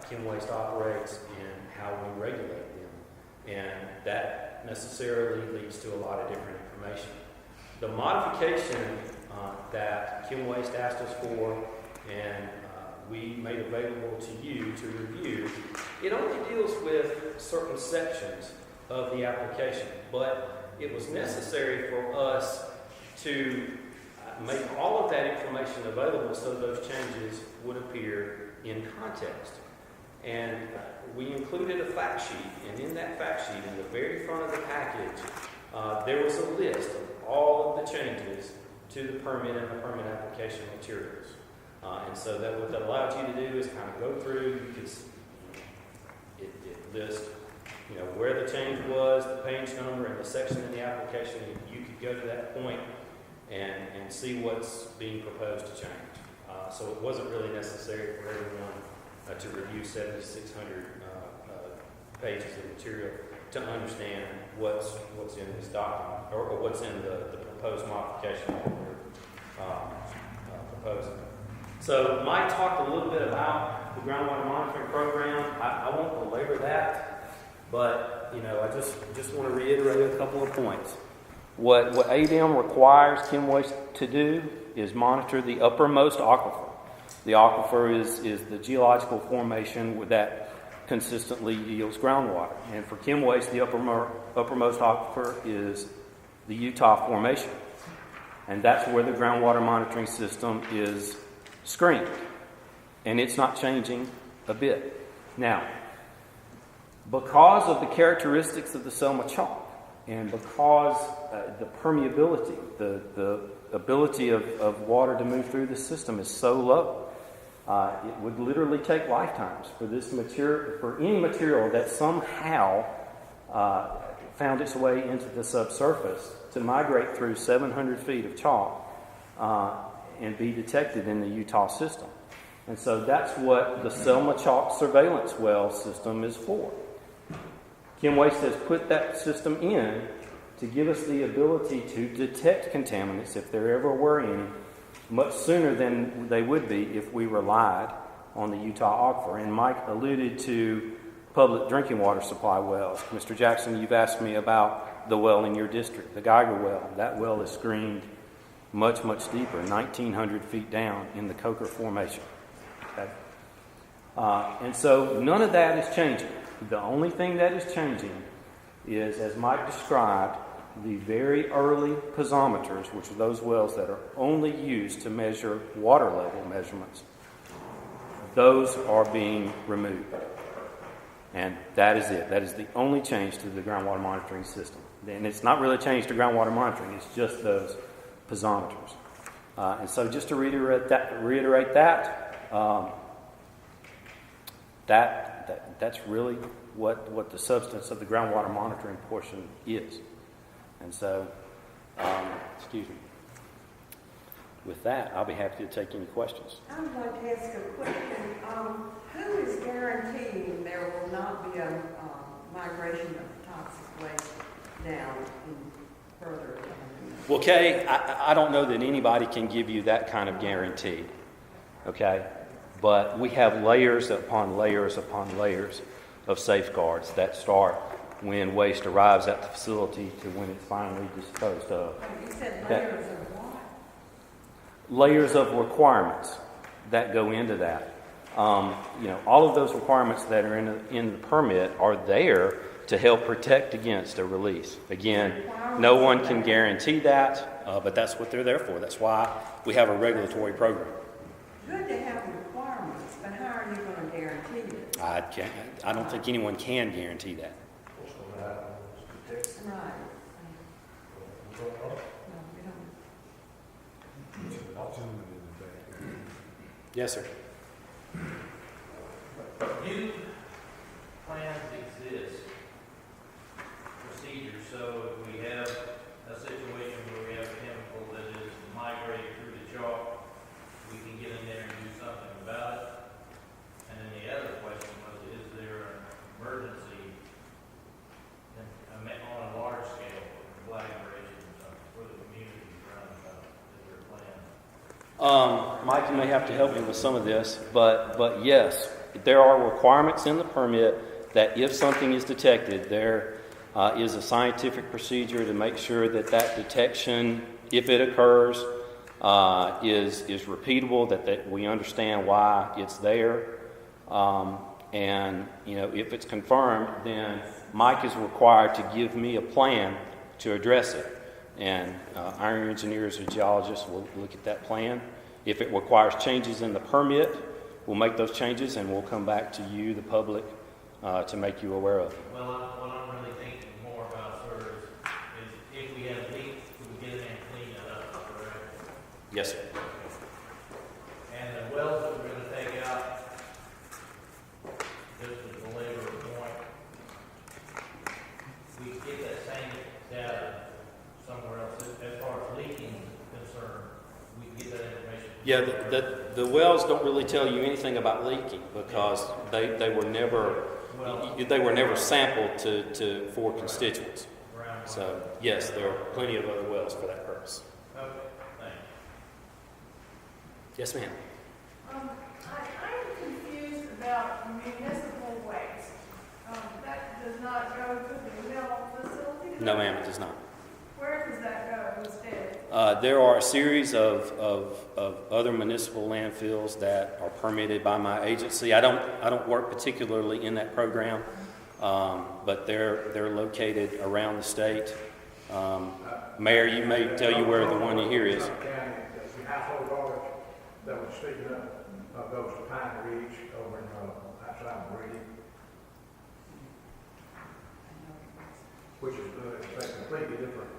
Kim Waste operates and how we regulate them. And that necessarily leads to a lot of different information. The modification that Kim Waste asked us for and we made available to you to review, it only deals with certain sections of the application, but it was necessary for us to make all of that information available so those changes would appear in context. And we included a fact sheet, and in that fact sheet, in the very front of the package, there was a list of all of the changes to the permit and the permit application materials. And so what that allowed you to do is kind of go through, it lists where the change was, the page number, and the section in the application. You could go to that point and see what's being proposed to change. So it wasn't really necessary for everyone to review 7,600 pages of material to understand what's in this document or what's in the proposed modification that we're proposing. So Mike talked a little bit about the groundwater monitoring program. I won't belabor that, but I just want to reiterate a couple of points. What ADEM requires Kim Waste to do is monitor the uppermost aquifer. The aquifer is the geological formation that consistently yields groundwater. And for Kim Waste, the uppermost aquifer is the Utah Formation. And that's where the groundwater monitoring system is screened. And it's not changing a bit. Now, because of the characteristics of the Selma chalk, and because the permeability, the ability of water to move through the system is so low, it would literally take lifetimes for this material, for any material that somehow found its way into the subsurface to migrate through 700 feet of chalk and be detected in the Utah system. And so that's what the Selma chalk surveillance well system is for. Kim Waste has put that system in to give us the ability to detect contaminants, if there ever were any, much sooner than they would be if we relied on the Utah Aquifer. And Mike alluded to public drinking water supply wells. Mr. Jackson, you've asked me about the well in your district, the Geiger well. That well is screened much, much deeper, 1,900 feet down in the Coker Formation. Okay? And so none of that is changing. The only thing that is changing is, as Mike described, the very early piezometers, which are those wells that are only used to measure water level measurements. Those are being removed. And that is it. That is the only change to the groundwater monitoring system. And it's not really a change to groundwater monitoring. It's just those piezometers. And so just to reiterate that's really what the substance of the groundwater monitoring portion is. And so, excuse me. With that, I'll be happy to take any questions. I would like to ask a question. Who is guaranteeing there will not be a migration of toxic waste down in further? Well, Kay, I don't know that anybody can give you that kind of guarantee, okay? But we have layers upon layers upon layers of safeguards that start when waste arrives at the facility to when it's finally disposed of. You said layers of what? Layers of requirements that go into that. All of those requirements that are in the permit are there to help protect against a release. Again, no one can guarantee that, but that's what they're there for. That's why we have a regulatory program. Good to have requirements, but how are you going to guarantee it? I don't think anyone can guarantee that. Right. Yes, sir. Do plans exist, procedures, so if we have a situation where we have a chemical that is migrated through the chalk, we can get in there and do something about it? And then the other question was, is there an emergency on a large scale collaboration for the community around about is there a plan? Mike, you may have to help me with some of this, but yes, there are requirements in the permit that if something is detected, there is a scientific procedure to make sure that detection, if it occurs, is repeatable, that we understand why it's there. And if it's confirmed, then Mike is required to give me a plan to address it. And our engineers or geologists will look at that plan. If it requires changes in the permit, we'll make those changes and we'll come back to you, the public, to make you aware of it. Well, what I'm really thinking more about, sir, is if we have leaks, we get in there and clean it up, correct? Yes, sir. And the wells that we're going to take out, just to belabor the point, we get that same data somewhere else. As far as leaking is concerned, we get that information. Yeah, the wells don't really tell you anything about leaking because they were never sampled for constituents. So yes, there are plenty of other wells for that purpose. Okay, thanks. Yes, ma'am. I'm confused about municipal waste. That does not go to the mill facility? No, ma'am, it does not. Where does that go instead? There are a series of other municipal landfills that are permitted by my agency. I don't work particularly in that program, but they're located around the state. Mayor, you may tell you where the one here is. The household garbage that was sticking up goes to Pine Ridge over in outside of Brady, which is good. It's a completely different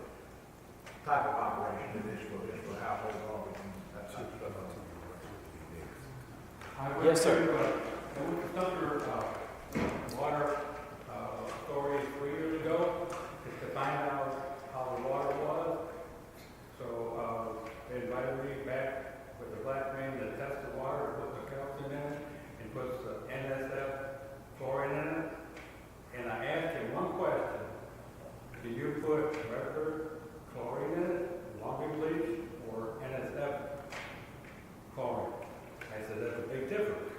type of operation than this for household garbage and that type of stuff. Yes, sir. I went to Thunder Water Authority 3 years ago to find out how the water was. So they invited me back with a black man to test the water, put the calcium in it, and put the NSF chlorine in it. And I asked him one question: do you put regular chlorine in it, logging bleach, or NSF chlorine? I said, that's a big difference.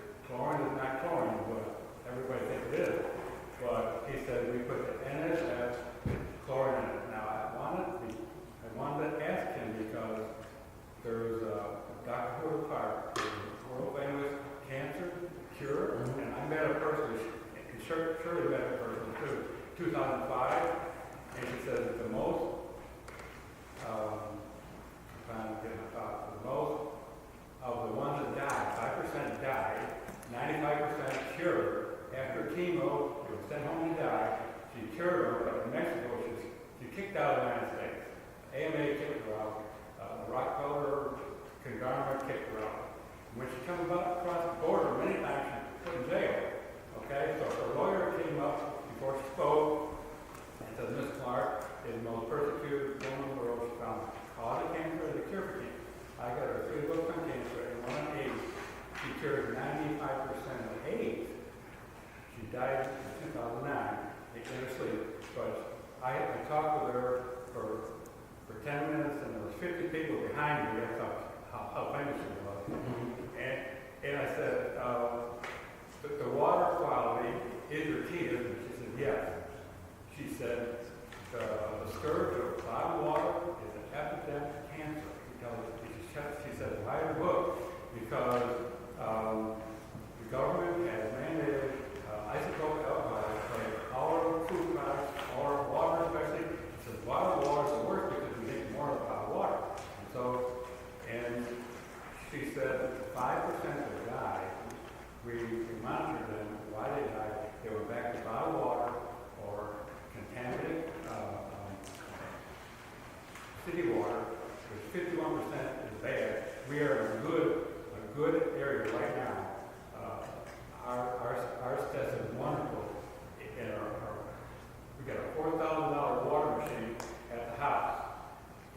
2005, and she says that the most, I'm trying to get my thoughts, the most of the ones that died, 5% died, 95% cured. After chemo, they were sent home and died. She cured her, but in Mexico, she kicked out of the United States. AMA kicked her out. Rockefeller conglomerate kicked her out. When she comes back across the border, many times she's put in jail. Okay, so her lawyer came up before she spoke and said, Ms. Clark is the most persecuted woman in the world. She found cause of cancer and the cure for cancer. I got her 3 books on cancer and 1 on AIDS. She cured 95% of AIDS. She died in 2009 in her sleep. But I talked with her for 10 minutes, and there was 50 people behind me. That's how famous she was. And I said, the water quality is your key, isn't it? She said, yes. She said, the scourge of bottled water is an epidemic of cancer. She said, write a book because the government has mandated isotopes alcohol in all our food products, all our water especially. She says, bottled water is the worst because we drink more of bottled water. And she said 5% that died, we monitored them, why they died. They were back to bottled water or contaminated city water, which 51% is bad. We are in a good area right now. Our test is wonderful. And we got a $4,000 water machine at the house.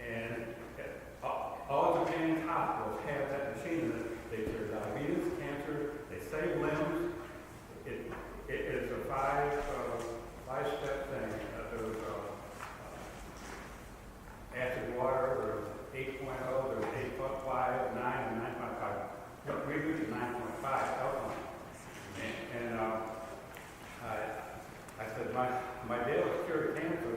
And all the James hospitals have that machine in it. They cure diabetes, cancer, they save limbs. It is a five-step thing. There's acid water, there's 8.0, there's 8.5, 9, and 9.5. We use 9.5 alcohol. And I said, my dad was cured of cancer.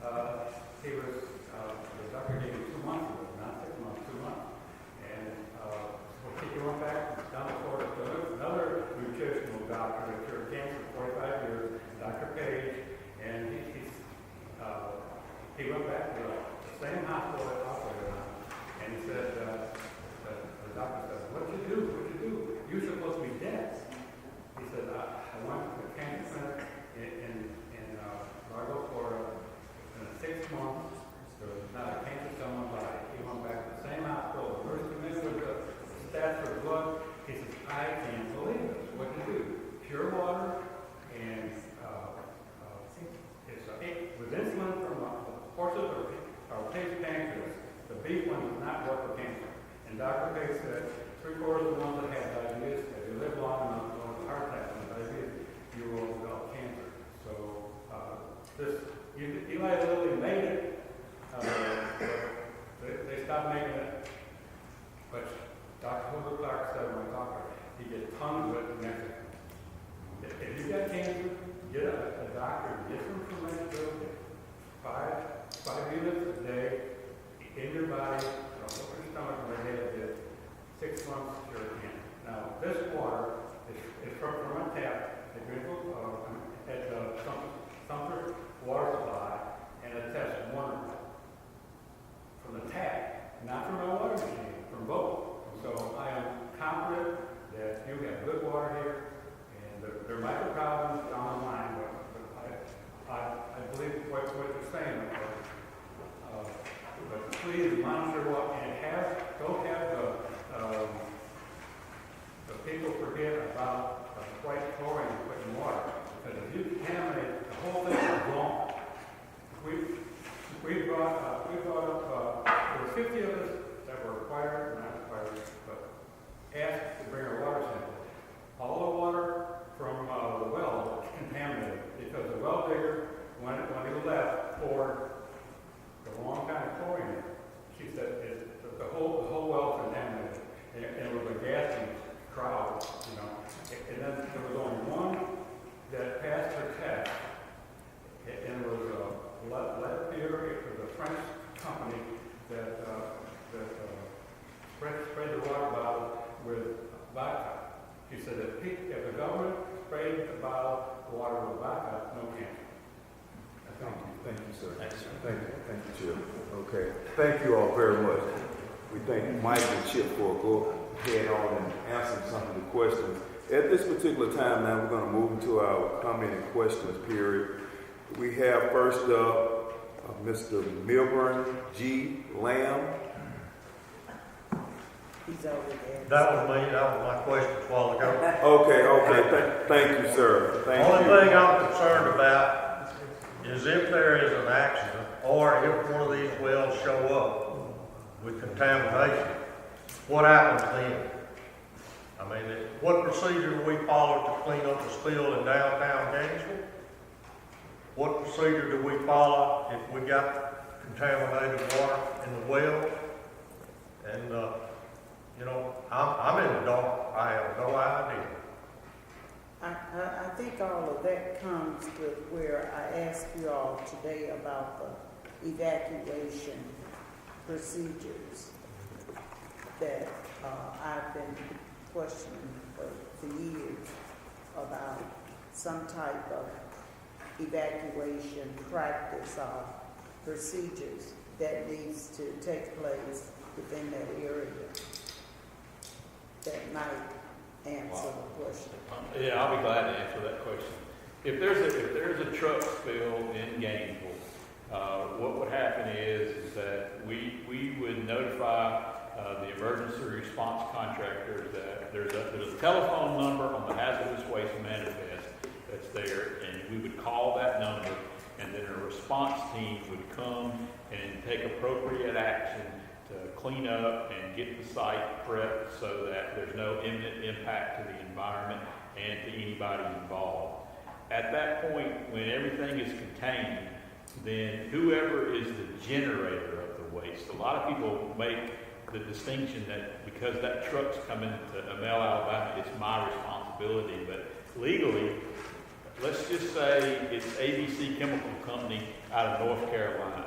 The doctor gave me 2 months ago, not 6 months, 2 months. And he went back down the court to another nutritional doctor that cured cancer for 45 years, Dr. Page, and he went back to the same hospital that I operated on, and he said, the doctor said, what'd you do? You're supposed to be dead. He said, I went to the cancer center in Largo, Florida, and in 6 months, there was not a cancer cell in my body. He went back to the same hospital, the nurse came in with the stats for blood. He says, I can't believe this. What to do? Pure water, and it's with insulin from horses or pig's pancreas. The beef one does not work for cancer. And Dr. Page said 3/4 of the ones that have diabetes, if you live long enough, go with heart attack and diabetes, you will develop cancer. So Eli Lilly made it. They stopped making it. But Dr. Hoover Clark said when I talked to her, he gets tons of it in Mexico. If you got cancer, get a doctor, get some from Mexico, 5 units a day in your body, open your stomach, and they did 6 months cure cancer. Now, this water is from a tap at Greenville, at Sumter Water Supply, and it tests wonderful. From the tap, not from my water machine, from both. So I am confident that you have good water here, and there might be problems down the line, but I believe what you're saying. But please monitor what, and don't have the people forget about white chlorine put in water, because if you contaminate, the whole thing is gone. We brought up, there were 50 of us that were required, not required, but asked to bring our water sample. All the water from the well was contaminated because the well digger, when he left, poured the wrong kind of chlorine in. She said the whole well was contaminated, and it was a gassy crowd, you know. And then there was only one that passed her test, and it was Latvier. It was a French company that sprayed the water bottle with vodka. She said if the government sprayed the bottle of water with vodka, no cancer. Thank you, Chip. Okay, thank you all very much. We thank Mike and Chip for go ahead on and answering some of the questions. At this particular time now, we're going to move into our comment and questions period. We have first up Mr. Milburn G. Lamb. He's over there. That was me, that was my question a while ago. Okay. Thank you, sir. Thank you. Only thing I'm concerned about is if there is an accident or if one of these wells show up with contamination, what happens then? I mean, what procedure do we follow to clean up the spill in downtown Gainesville? What procedure do we follow if we got contaminated water in the well? And, you know, I'm in the dark. I have no idea. I think all of that comes with where I asked you all today about the evacuation procedures that I've been questioning for years about some type of evacuation practice or procedures that needs to take place within that area that might answer the question. Yeah, I'll be glad to answer that question. If there's a truck spill in Gainesville, what would happen is that we would notify the emergency response contractors that there's a telephone number on the hazardous waste manifest that's there, and we would call that number, and then a response team would come and take appropriate action to clean up and get the site prepped so that there's no imminent impact to the environment and to anybody involved. At that point, when everything is contained, then whoever is the generator of the waste, a lot of people make the distinction that because that truck's coming to Amel, Alabama, it's my responsibility. But legally, let's just say it's ABC Chemical Company out of North Carolina.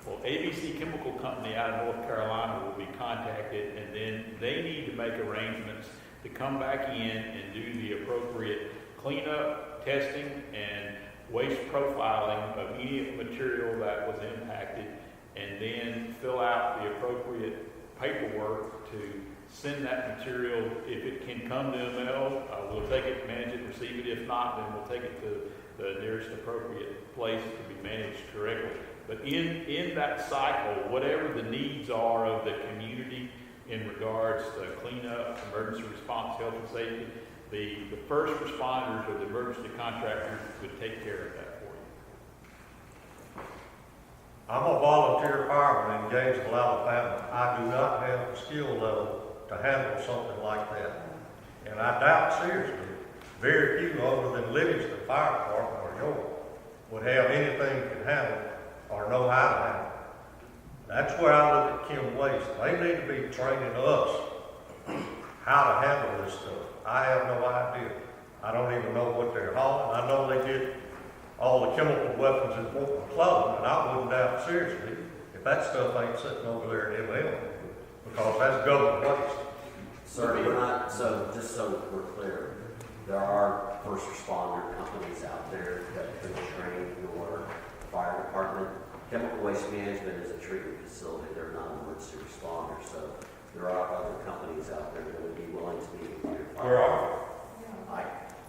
Well, ABC Chemical Company out of North Carolina will be contacted, and then they need to make arrangements to come back in and do the appropriate cleanup, testing, and waste profiling of any material that was impacted, and then fill out the appropriate paperwork to send that material. If it can come to ML, we'll take it, manage it, receive it. If not, then we'll take it to the nearest appropriate place to be managed correctly. But in that cycle, whatever the needs are of the community in regards to cleanup, emergency response, health and safety, the first responders or the emergency contractors would take care of that for you. I'm a volunteer fireman in Gainesville, Alabama. I do not have the skill level to handle something like that. And I doubt seriously, very few other than Livingston Fire Department or yours would have anything to handle or know how to handle. That's where I look at Chem Waste. They need to be training us how to handle this stuff. I have no idea. I don't even know what they're hauling. I know they get all the chemical weapons in clothing, and I wouldn't doubt seriously if that stuff ain't sitting over there in ML, because that's government waste. Sir, we're not, so just so we're clear, there are first responder companies out there that could train your fire department. Chemical waste management is a treatment facility. They're not an emergency responder, so there are other companies out there that would be willing to be your fire. Where are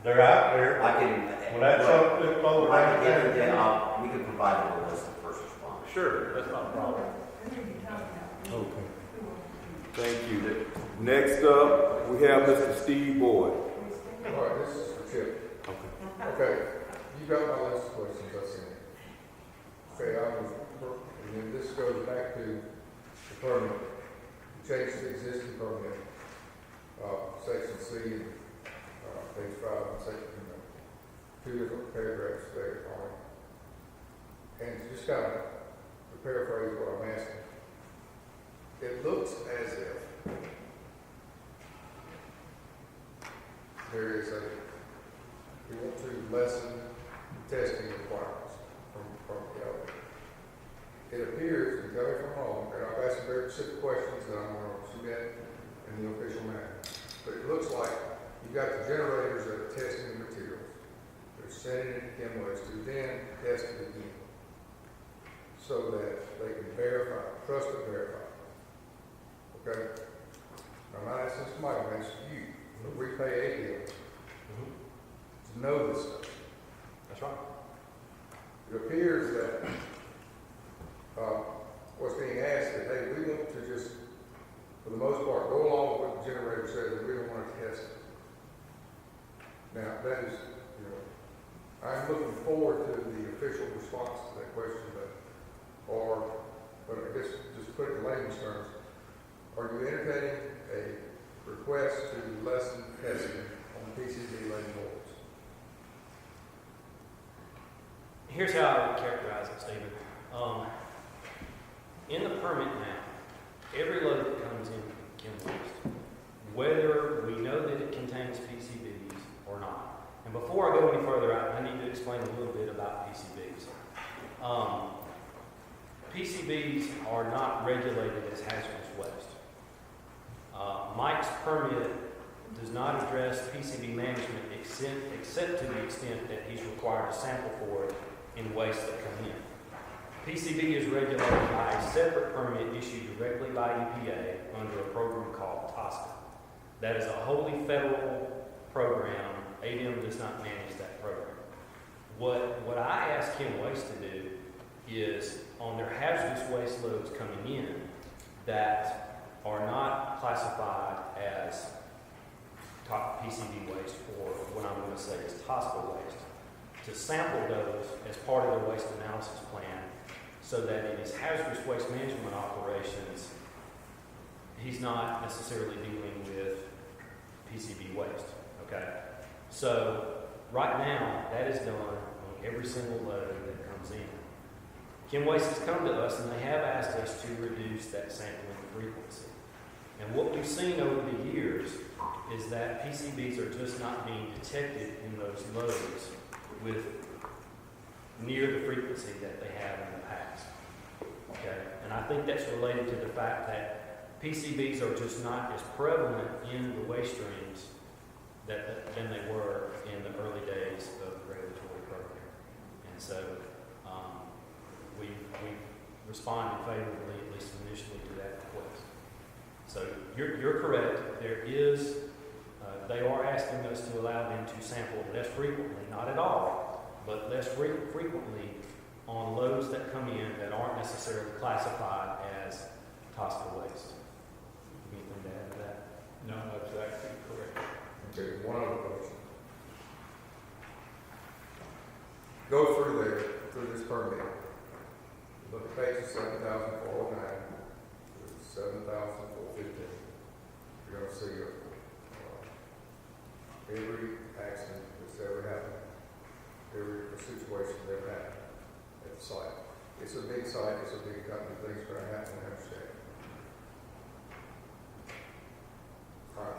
they're out there. I can, When that truck flips over I down can get there, it, we can provide them a list of first responders. Sure, that's not a problem. Okay. Thank you. Next up, we have Mr. Steve Boyd. All right, this is for Chip. Okay. Okay, you got my list of questions I sent. Okay, and then this goes back to the permit. You changed the existing permit, section C, page 5 and section, 2 different paragraphs there on it. And just kind of to paraphrase what I'm asking, it looks as if there is we want to lessen the testing requirements from the elder. It appears, and tell me if I'm wrong, and I've asked some very specific questions that I'm going to submit in the official manner, but it looks like you've got the generators that are testing the materials. They're sending it to Chem Waste to then test it again. so that they can verify, trust and verify. Okay? I'm not asking somebody, I'm asking you, to repay ADM, to know this stuff. That's right. It appears that, what's being asked that, hey, we want to just, for the most part, go along with what the generator says, and we don't want to test it. Now, that is, I'm looking forward to the official response to that question, but I guess, just put it in layman's terms, are you entertaining a request to lessen testing on PCB laden boards? Here's how I would characterize it, Stephen. In the permit now, every load that comes in Kim West, whether we know that it contains PCBs or not. And before I go any further, I need to explain a little bit about PCBs. PCBs are not regulated as hazardous waste. Mike's permit does not address PCB management except to the extent that he's required to sample for it in waste that come in. PCB is regulated by a separate permit issued directly by EPA under a program called TSCA. That is a wholly federal program. ADEM does not manage that program. What I asked Kim Waste to do is on their hazardous waste loads coming in that are not classified as top PCB waste, or what I'm going to say is TSCA waste, to sample those as part of their waste analysis plan so that in his hazardous waste management operations, he's not necessarily dealing with PCB waste, okay? So right now, that is done on every single load that comes in. Kim Waste has come to us and they have asked us to reduce that sampling frequency. And what we've seen over the years is that PCBs are just not being detected in those loads with near the frequency that they have in the past. Okay? And I think that's related to the fact that PCBs are just not as prevalent in the waste streams than they were in the early days of the regulatory program. And so we responded favorably, at least initially, to that request. So you're correct. There is, they are asking us to allow them to sample less frequently, not at all, but less frequently on loads that come in that aren't necessarily classified as TSCA waste. Anything to add to that? No, that's actually correct. Okay, one other question. Go through there, through this permit. Look at pages 7,409 to 7,415. You're going to see every accident that's ever happened, every situation that ever happened at the site. It's a big site, it's a big company, things are going to happen, I understand.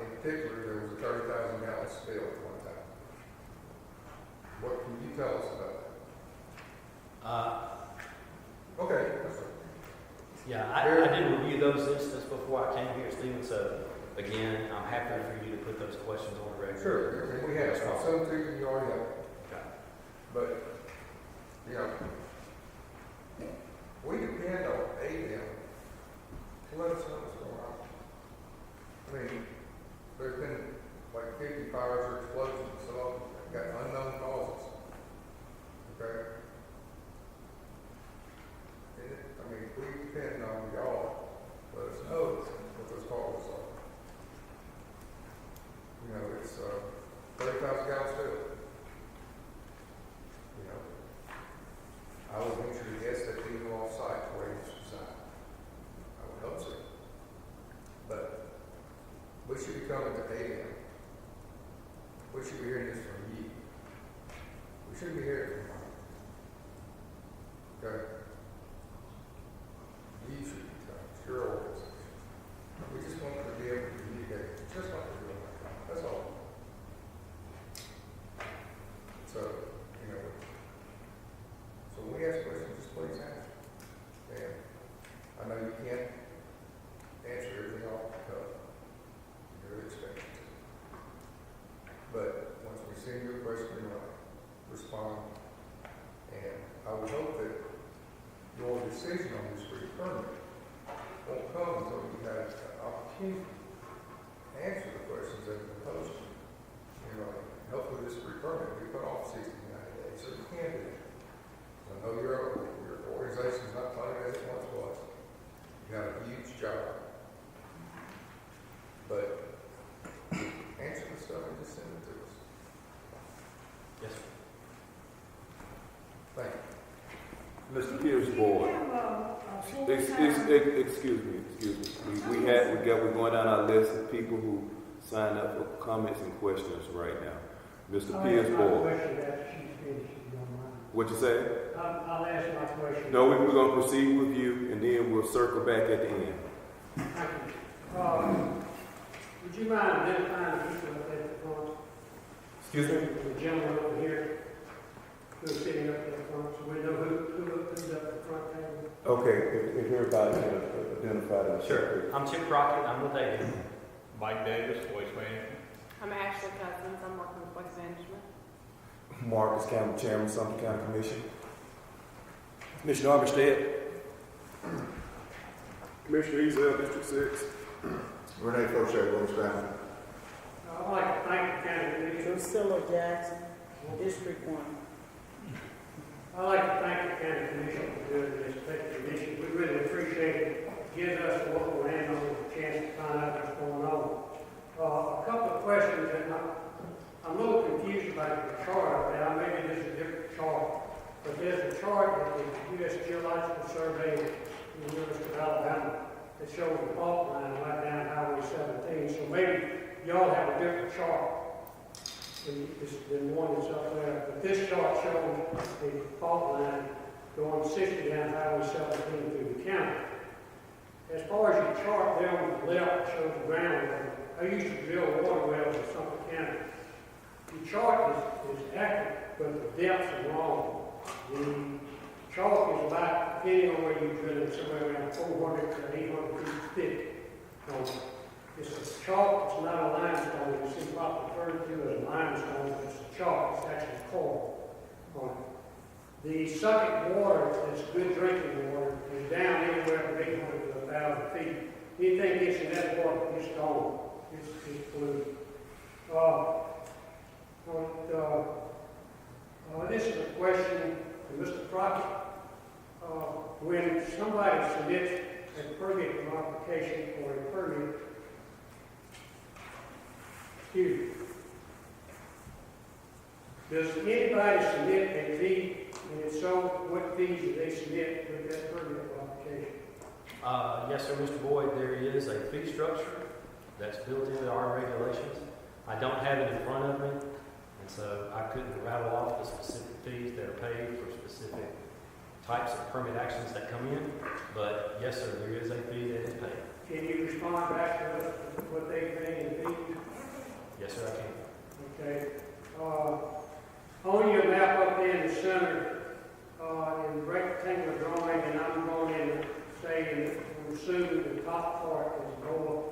In particular, there was a 30,000 gallon spill at one time. What can you tell us about that? Okay, that's right. Yeah, I didn't review those instances before I came here, Stephen, so again, I'm happy for you to put those questions on the record. Sure, and we have some too, you already have. Okay. But, we depend on ADEM to let us know what's going on. I mean, there's been like 50 fires or explosions, some of them got unknown causes. Okay? We depend on y'all to let us know what those causes are. It's 30,000 gallons fill. I would venture to guess that people off-site were able to design. I would hope so. But we should be coming to ADEM. We should be hearing this from you. We shouldn't be hearing from Mike. Okay? You should be talking. It's your organization. We just want to be able to communicate just like we're doing right now. That's all. So, so when we ask questions, just please answer. And I know you can't answer everything off the cuff. You're expected to. But once we send you a question, respond. And I would hope that decision on this free permit won't come until you have the opportunity to answer the questions that are posed to you. You know, hopefully this free permit will be put off 60 to 90 days, so you can do it. I know your organization's not funded as it once was. You have a huge job. But answer the stuff and just send it to us. Yes, sir. Thank you. Mr. Pierce Board. Excuse me. We're going down our list of people who signed up for comments and questions right now. Mr. Pierce Board. What you say? I'll ask my question. No, we're going to proceed with you, and then we'll circle back at the end. Thank you. Would you mind identifying the people up there at the front? Excuse me? The gentleman over here who's sitting up at the front, so we know who's up at the front table. Okay, if everybody can identify themselves. Sure. I'm Chip Crockett. I'm with ADEM. Mike Davis, Waste Management. I'm Ashley Cousins. I'm working with Waste Management. Marcus Campbell, Chairman, Sumter County Commission. Commissioner Armstead. Commissioner Ezel, District 6. Renee Fauché, Willis Graham. I'd like to thank the county commission. Priscilla Jackson, District 1. I'd like to thank the county commission for doing this commission. We really appreciate it. Gives us a local landowner a chance to find out what's going on. A couple of questions that I'm a little confused about the chart. Now, maybe this is a different chart, but there's a chart that the U.S. Geological Survey in the University of Alabama that shows the fault line right down Highway 17. So maybe y'all have a different chart than one that's up there. But this chart shows the fault line going 60 down Highway 17 through the county. As far as your chart there on the left shows the ground level. I used to drill water wells in Sumter County. The chart is accurate, but the depths are wrong. The chalk is about, depending on where you drill it, somewhere around 400 to 800 feet thick. It's a chalk, it's not a limestone. It's sometimes referred to as limestone, but it's a chalk. It's actually coral on it. The sucking water, that's good drinking water, is down anywhere from 800 to 1,000 feet. Anything gets in that water, it's gone. It's polluted. This is a question to Mr. Crockett. When somebody submits a permit modification or a permit, does anybody submit a fee? And if so, what fees do they submit with that permit modification? Yes, sir, Mr. Boyd, there is a fee structure that's built into our regulations. I don't have it in front of me, and so I couldn't rattle off the specific fees that are paid for specific types of permit actions that come in. But yes, sir, there is a fee that is paid. Can you respond back to us what they pay in fees? Yes, sir, I can. Okay. On your map up there in the center, in rectangular drawing, and I'm going in, say, I'm assuming the top part is north.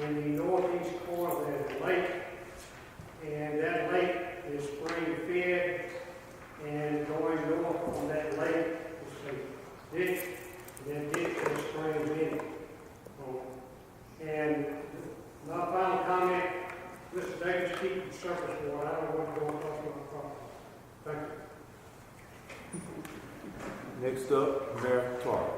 In the northeast corner, there's a lake, and that lake is spring fed, and going north from that lake is a ditch, and that ditch is spring fed. And my final comment, Mr. Davis, keep the surface water. I don't want to go across my property. Thank you. Next up, Mayor Clark.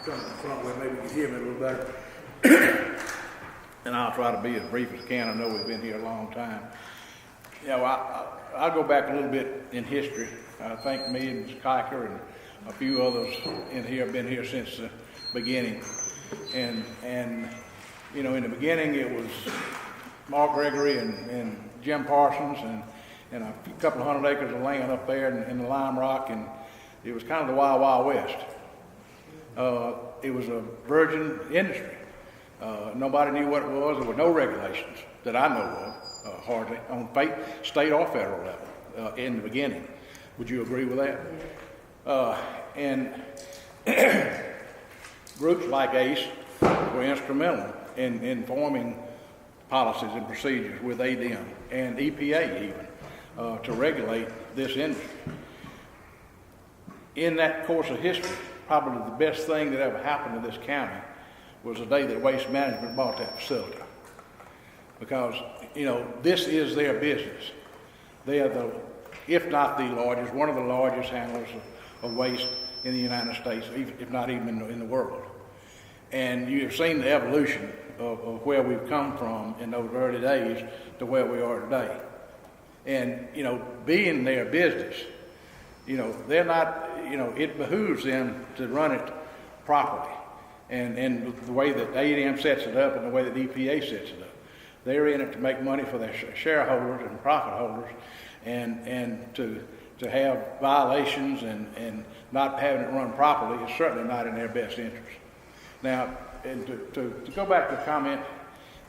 Come to the front where maybe you can hear me a little better. And I'll try to be as brief as I can. I know we've been here a long time. You know, I'll go back a little bit in history. I think me and Ms. Kiker and a few others in here have been here since the beginning. And you know, in the beginning it was Mark Gregory and Jim Parsons and a couple of hundred acres of land up there in the Lime Rock, and it was kind of the Wild Wild West. It was a virgin industry. Nobody knew what it was. There were no regulations that I know of, hardly, on state or federal level in the beginning. Would you agree with that? And groups like ACE were instrumental in forming policies and procedures with ADEM and EPA even to regulate this industry. In that course of history, probably the best thing that ever happened to this county was the day that Waste Management bought that facility. Because, you know, this is their business. They are the, if not the largest, one of the largest handlers of waste in the United States, if not even in the world. And you've seen the evolution of where we've come from in those early days to where we are today. And, you know, being their business, you know, they're not, you know, it behooves them to run it properly. And the way that ADEM sets it up and the way that EPA sets it up. They're in it to make money for their shareholders and profit holders, and to have violations and not having it run properly is certainly not in their best interest. Now, and to go back to the comment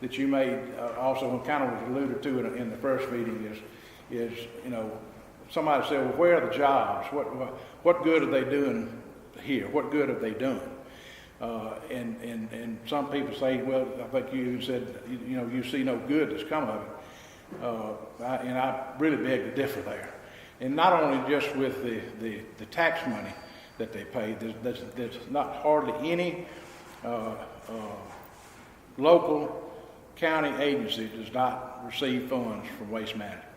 that you made, also kind of was alluded to in the first meeting is, you know, somebody said, well, where are the jobs? What good are they doing here? What good have they done? And some people say, well, I think you said, you know, you see no good that's come of it. And I really beg to differ there. And not only just with the tax money that they pay, there's not hardly any local county agency does not receive funds from Waste Management.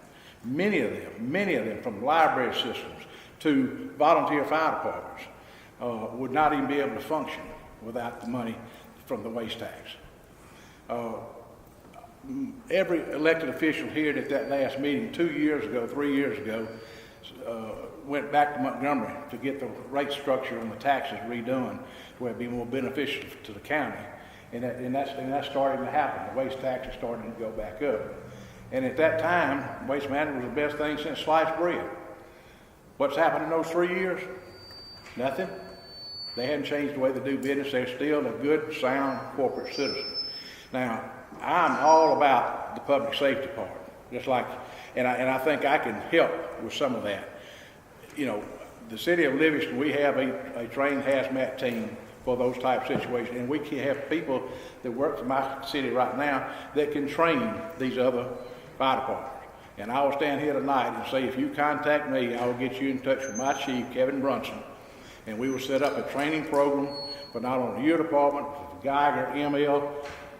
Many of them, from library systems to volunteer fire departments, would not even be able to function without the money from the waste tax. Every elected official here at that last meeting 2 years ago, 3 years ago, went back to Montgomery to get the rate structure on the taxes redone where it'd be more beneficial to the county. And that's starting to happen. The waste tax is starting to go back up. And at that time, Waste Management was the best thing since sliced bread. What's happened in those 3 years? Nothing. They haven't changed the way they do business. They're still a good, sound corporate citizen. Now, I'm all about the public safety part, just like, and I think I can help with some of that. You know, the city of Livingston, we have a trained hazmat team for those type of situations, and we can have people that work for my city right now that can train these other fire departments. And I will stand here tonight and say, if you contact me, I will get you in touch with my chief, Kevin Brunson, and we will set up a training program for not only your department, but Geiger, ML,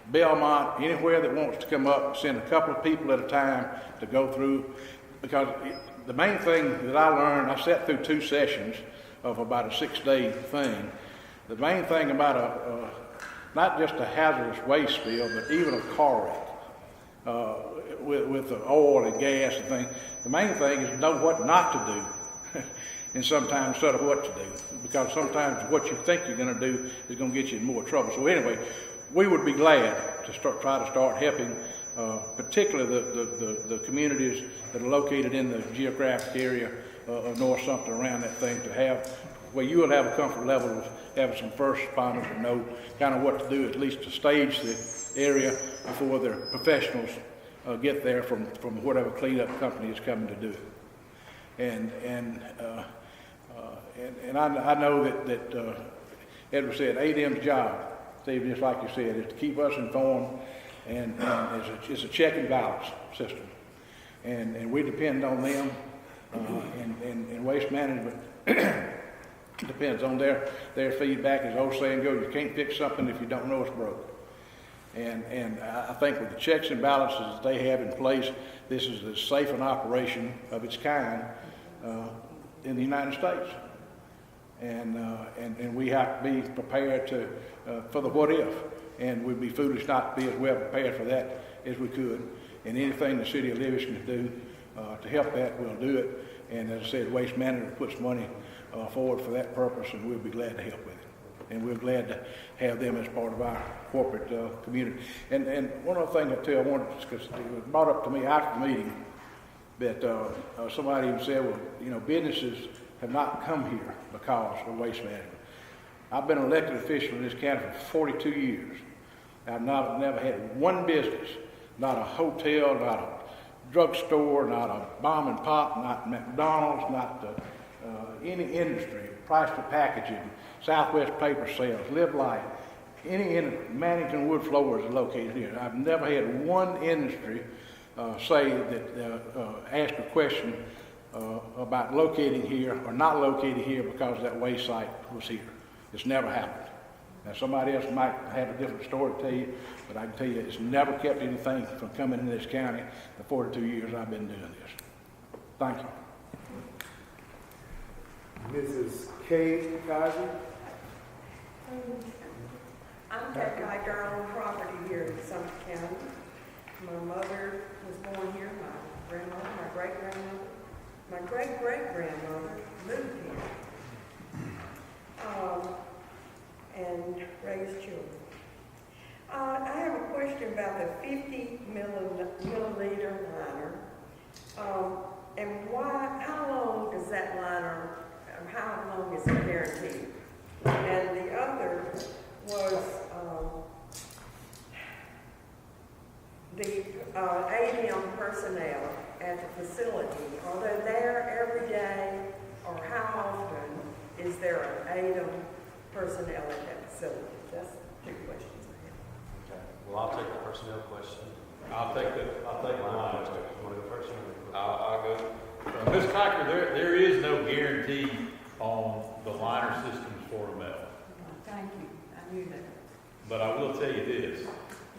Belmont, anywhere that wants to come up, send a couple of people at a time to go through. Because the main thing that I learned, I sat through 2 sessions of about a 6-day thing. The main thing about not just a hazardous waste spill, but even a car wreck with the oil and gas and things, the main thing is to know what not to do. And sometimes instead of what to do, because sometimes what you think you're going to do is going to get you in more trouble. So anyway, we would be glad to try to start helping, particularly the communities that are located in the geographic area of North Sumter around that thing, to have where you will have a comfort level of having some first responders to know kind of what to do, at least to stage the area before their professionals get there from whatever cleanup company is coming to do it. And I know that Edward said, ADEM's job, Steve, just like you said, is to keep us informed, and it's a check and balance system. And we depend on them, and Waste Management depends on their feedback. As the old saying goes, you can't fix something if you don't know it's broke. And I think with the checks and balances that they have in place, this is as safe an operation of its kind in the United States. And we have to be prepared for the what if, and we'd be foolish not to be as well prepared for that as we could. And anything the city of Livingston can do to help that, we'll do it. And as I said, Waste Management puts money forward for that purpose, and we'll be glad to help with it. And we're glad to have them as part of our corporate community. And one other thing I wanted, because it was brought up to me after the meeting, that somebody even said, well, you know, businesses have not come here because of Waste Management. I've been an elected official in this county for 42 years. I've never had one business, not a hotel, not a drugstore, not a mom and pop, not McDonald's, not any industry, Price to Packaging, Southwest Paper Sales, Live Life, any Mannington Wood Floors is located here. I've never had one industry say that, ask a question about locating here or not locating here because that waste site was here. It's never happened. Now, somebody else might have a different story to tell you, but I can tell you it's never kept anything from coming in this county the 42 years I've been doing this. Thank you. Mrs. Kay Kaiser? I'm that guy girl on property here in Sumter County. My mother was born here, my grandmother, my great-grandmother, my great-great-grandmother moved here. And raised children. I have a question about the 50 milliliter liner. And how long does that liner, how long is it guaranteed? And the other was the ADEM personnel at the facility. Are they there every day, or how often is there an ADEM personnel at that facility? That's two questions I have. Okay. Well, I'll take the personnel question. I'll take the I'll take mine. You want to go first? I'll go. Ms. Cocker, there is no guarantee on the liner systems for a metal. Thank you. I knew that. But I will tell you this,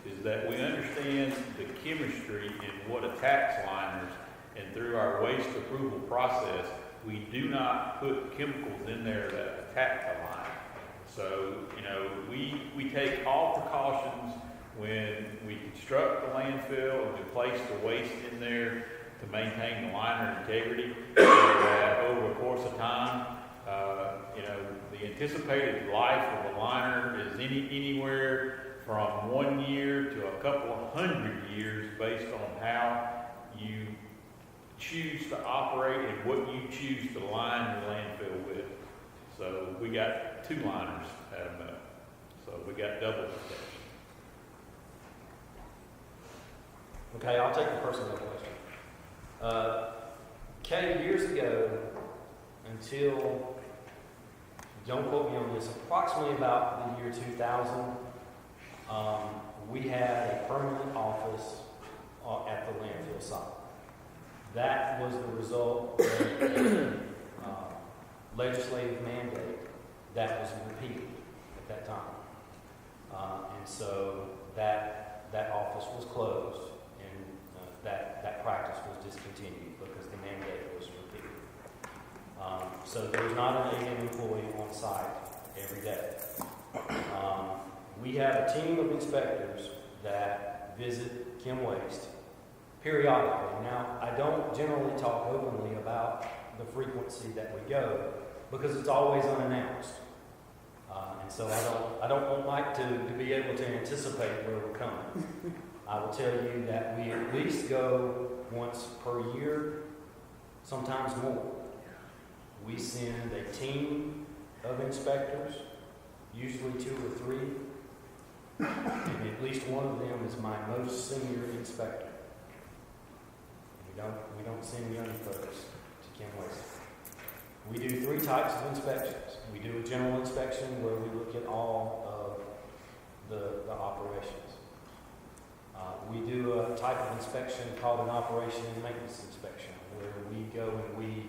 is that we understand the chemistry in what attacks liners, and through our waste approval process, we do not put chemicals in there that attack the liner. So, we take all precautions when we construct the landfill and we place the waste in there to maintain the liner integrity. So that over the course of time, the anticipated life of a liner is anywhere from 1 year to a couple of 100 years based on how you choose to operate and what you choose to line your landfill with. So we got 2 liners at a mill. So we got double protection. Okay, I'll take the personnel question. Kay, years ago, until, don't quote me on this, approximately about the year 2000, we had a permanent office at the landfill site. That was the result of a legislative mandate that was repealed at that time. And so that office was closed, and that practice was discontinued because the mandate was repealed. So there's not an ADEM employee on site every day. We have a team of inspectors that visit Chem Waste periodically. Now, I don't generally talk openly about the frequency that we go because it's always unannounced. And so I don't want Mike to be able to anticipate where we're coming. I will tell you that we at least go once per year, sometimes more. We send a team of inspectors, usually 2 or 3, and at least one of them is my most senior inspector. We don't send young folks to Chem Waste. We do 3 types of inspections. We do a general inspection where we look at all of the operations. We do a type of inspection called an operation and maintenance inspection, where we go and we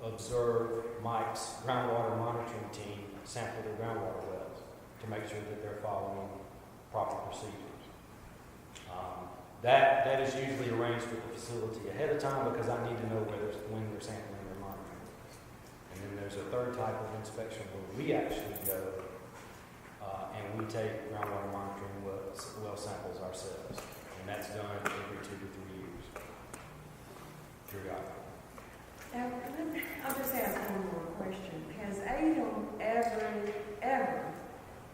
observe Mike's groundwater monitoring team sample their groundwater wells to make sure that they're following proper procedures. That is usually arranged with the facility ahead of time because I need to know when they're sampling their monitoring. And then there's a third type of inspection where we actually go and we take groundwater monitoring well samples ourselves. And that's done every 2 to 3 years. Periodically. Now, I'll just ask one more question. Has ADEM ever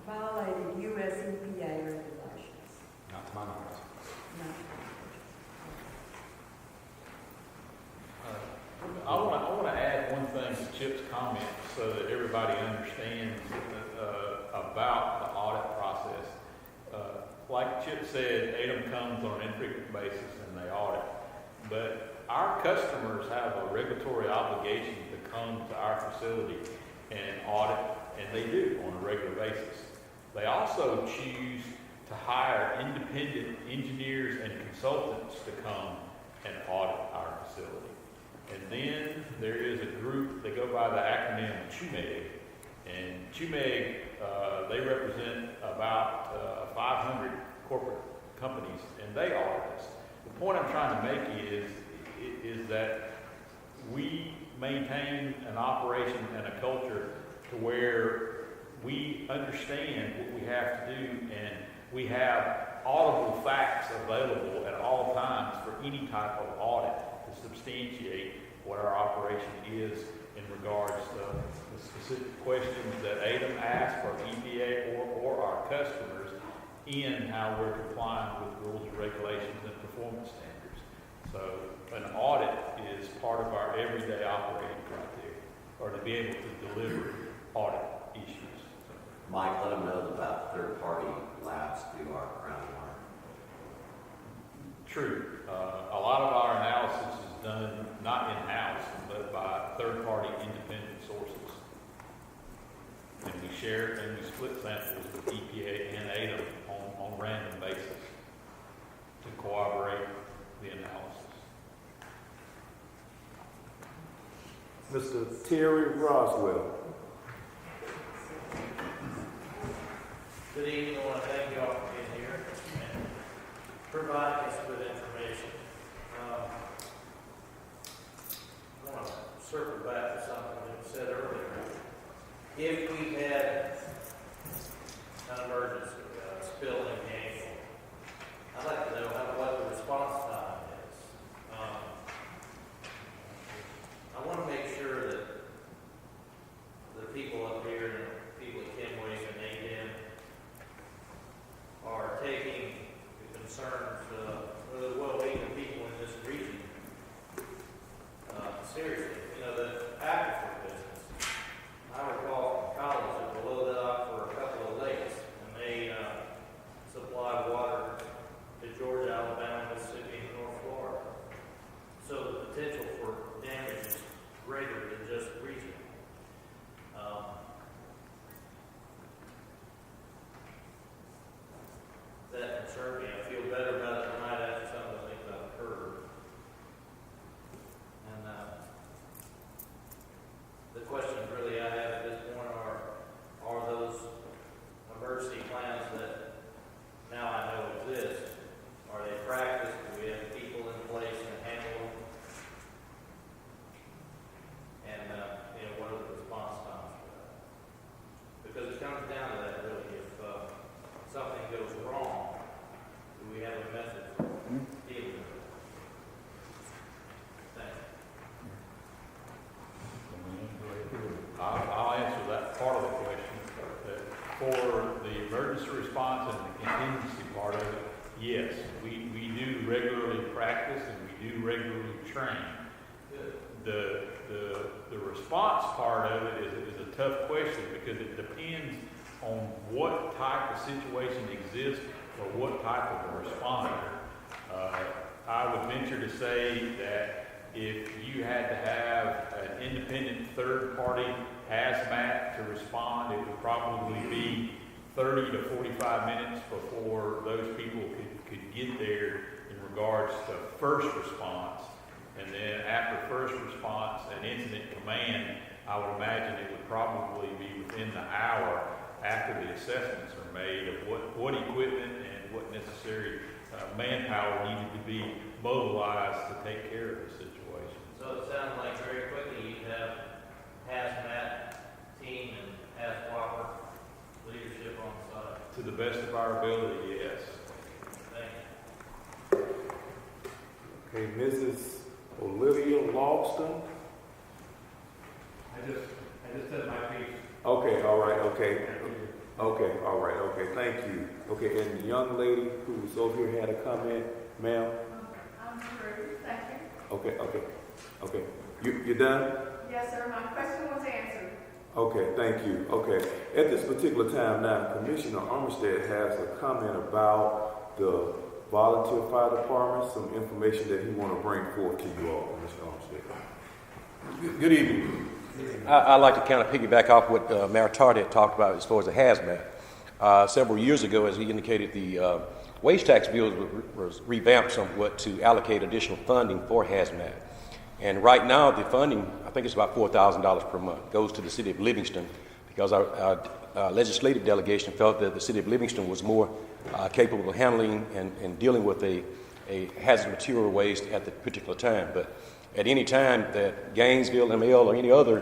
violated U.S. EPA regulations? Not to my knowledge. No. I want to add one thing to Chip's comment so that everybody understands about the audit process. Like Chip said, ADEM comes on an infrequent basis and they audit. But our customers have a regulatory obligation to come to our facility and audit, and they do on a regular basis. They also choose to hire independent engineers and consultants to come and audit our facility. And then there is a group, they go by the acronym CHUMEG, and CHUMEG, they represent about 500 corporate companies, and they audit us. The point I'm trying to make is that we maintain an operation and a culture to where we understand what we have to do, and we have audible facts available at all times for any type of audit to substantiate what our operation is in regards to the specific questions that ADEM asks, or EPA, or our customers, in how we're complying with rules and regulations and performance standards. So an audit is part of our everyday operating criteria, or to be able to deliver audit issues. Mike, let them know about third-party labs do our groundwater. True. A lot of our analysis is done not in-house, but by third-party independent sources. And we share and we split samples with EPA and ADEM on a random basis to corroborate the analysis. Mr. Terry Roswell. Good evening. I want to thank you all for being here and providing us with information. I want to circle back to something that was said earlier. If we had an emergency, spilling ankle, I'd like to know what the response time is. I want to make sure that the people up here and the people at Kenway and ADEM are taking the concerns of the well-being of people in this region seriously. You know, the aquifer business. I recall from college that we loaded up for a couple of lakes, and they supply water to Georgia, Alabama, Mississippi, and North Florida. So the potential for damage is greater than just regional. That concerned me. I feel better about it tonight after some of the things I've heard. And the questions really I have at this point are those emergency plans that now I know exist, are they practiced? Do we have people in place to handle them? And what are the response times for that? Because it comes down to that really. If something goes wrong, do we have a method for dealing with it? Thank you. I'll answer that part of the question. For the emergency response and the contingency part of it, yes, we do regularly practice and we do regularly train. Good. The response part of it is a tough question because it depends on what type of situation exists or what type of a responder. I would venture to say that if you had to have an independent third-party hazmat to respond, it would probably be 30 to 45 minutes before those people could get there in regards to first response. And then after first response and incident command, I would imagine it would probably be within the hour after the assessments are made of what equipment and what necessary manpower needed to be mobilized to take care of the situation. So it sounds like very quickly you'd have hazmat team and hazwalker leadership on site. To the best of our ability, yes. Thank you. Okay, Mrs. Olivia Logston. I just said my piece. Okay, all right, okay. Okay, all right, okay, thank you. Okay, and the young lady who was over here had a comment, ma'am? I'm through, thank you. Okay. You done? Yes, sir, my question was answered. Okay, thank you. Okay, at this particular time now, Commissioner Armstead has a comment about the volunteer fire department, some information that he want to bring forth to you all, Mr. Armstead. Good evening. I'd like to kind of piggyback off what Mayor Tardy had talked about as far as the hazmat. Several years ago, as he indicated, the wage tax bill was revamped somewhat to allocate additional funding for hazmat. And right now, the funding, I think it's about $4,000 per month, goes to the city of Livingston because our legislative delegation felt that the city of Livingston was more capable of handling and dealing with a hazardous material waste at the particular time. But at any time that Gainesville, ML, or any other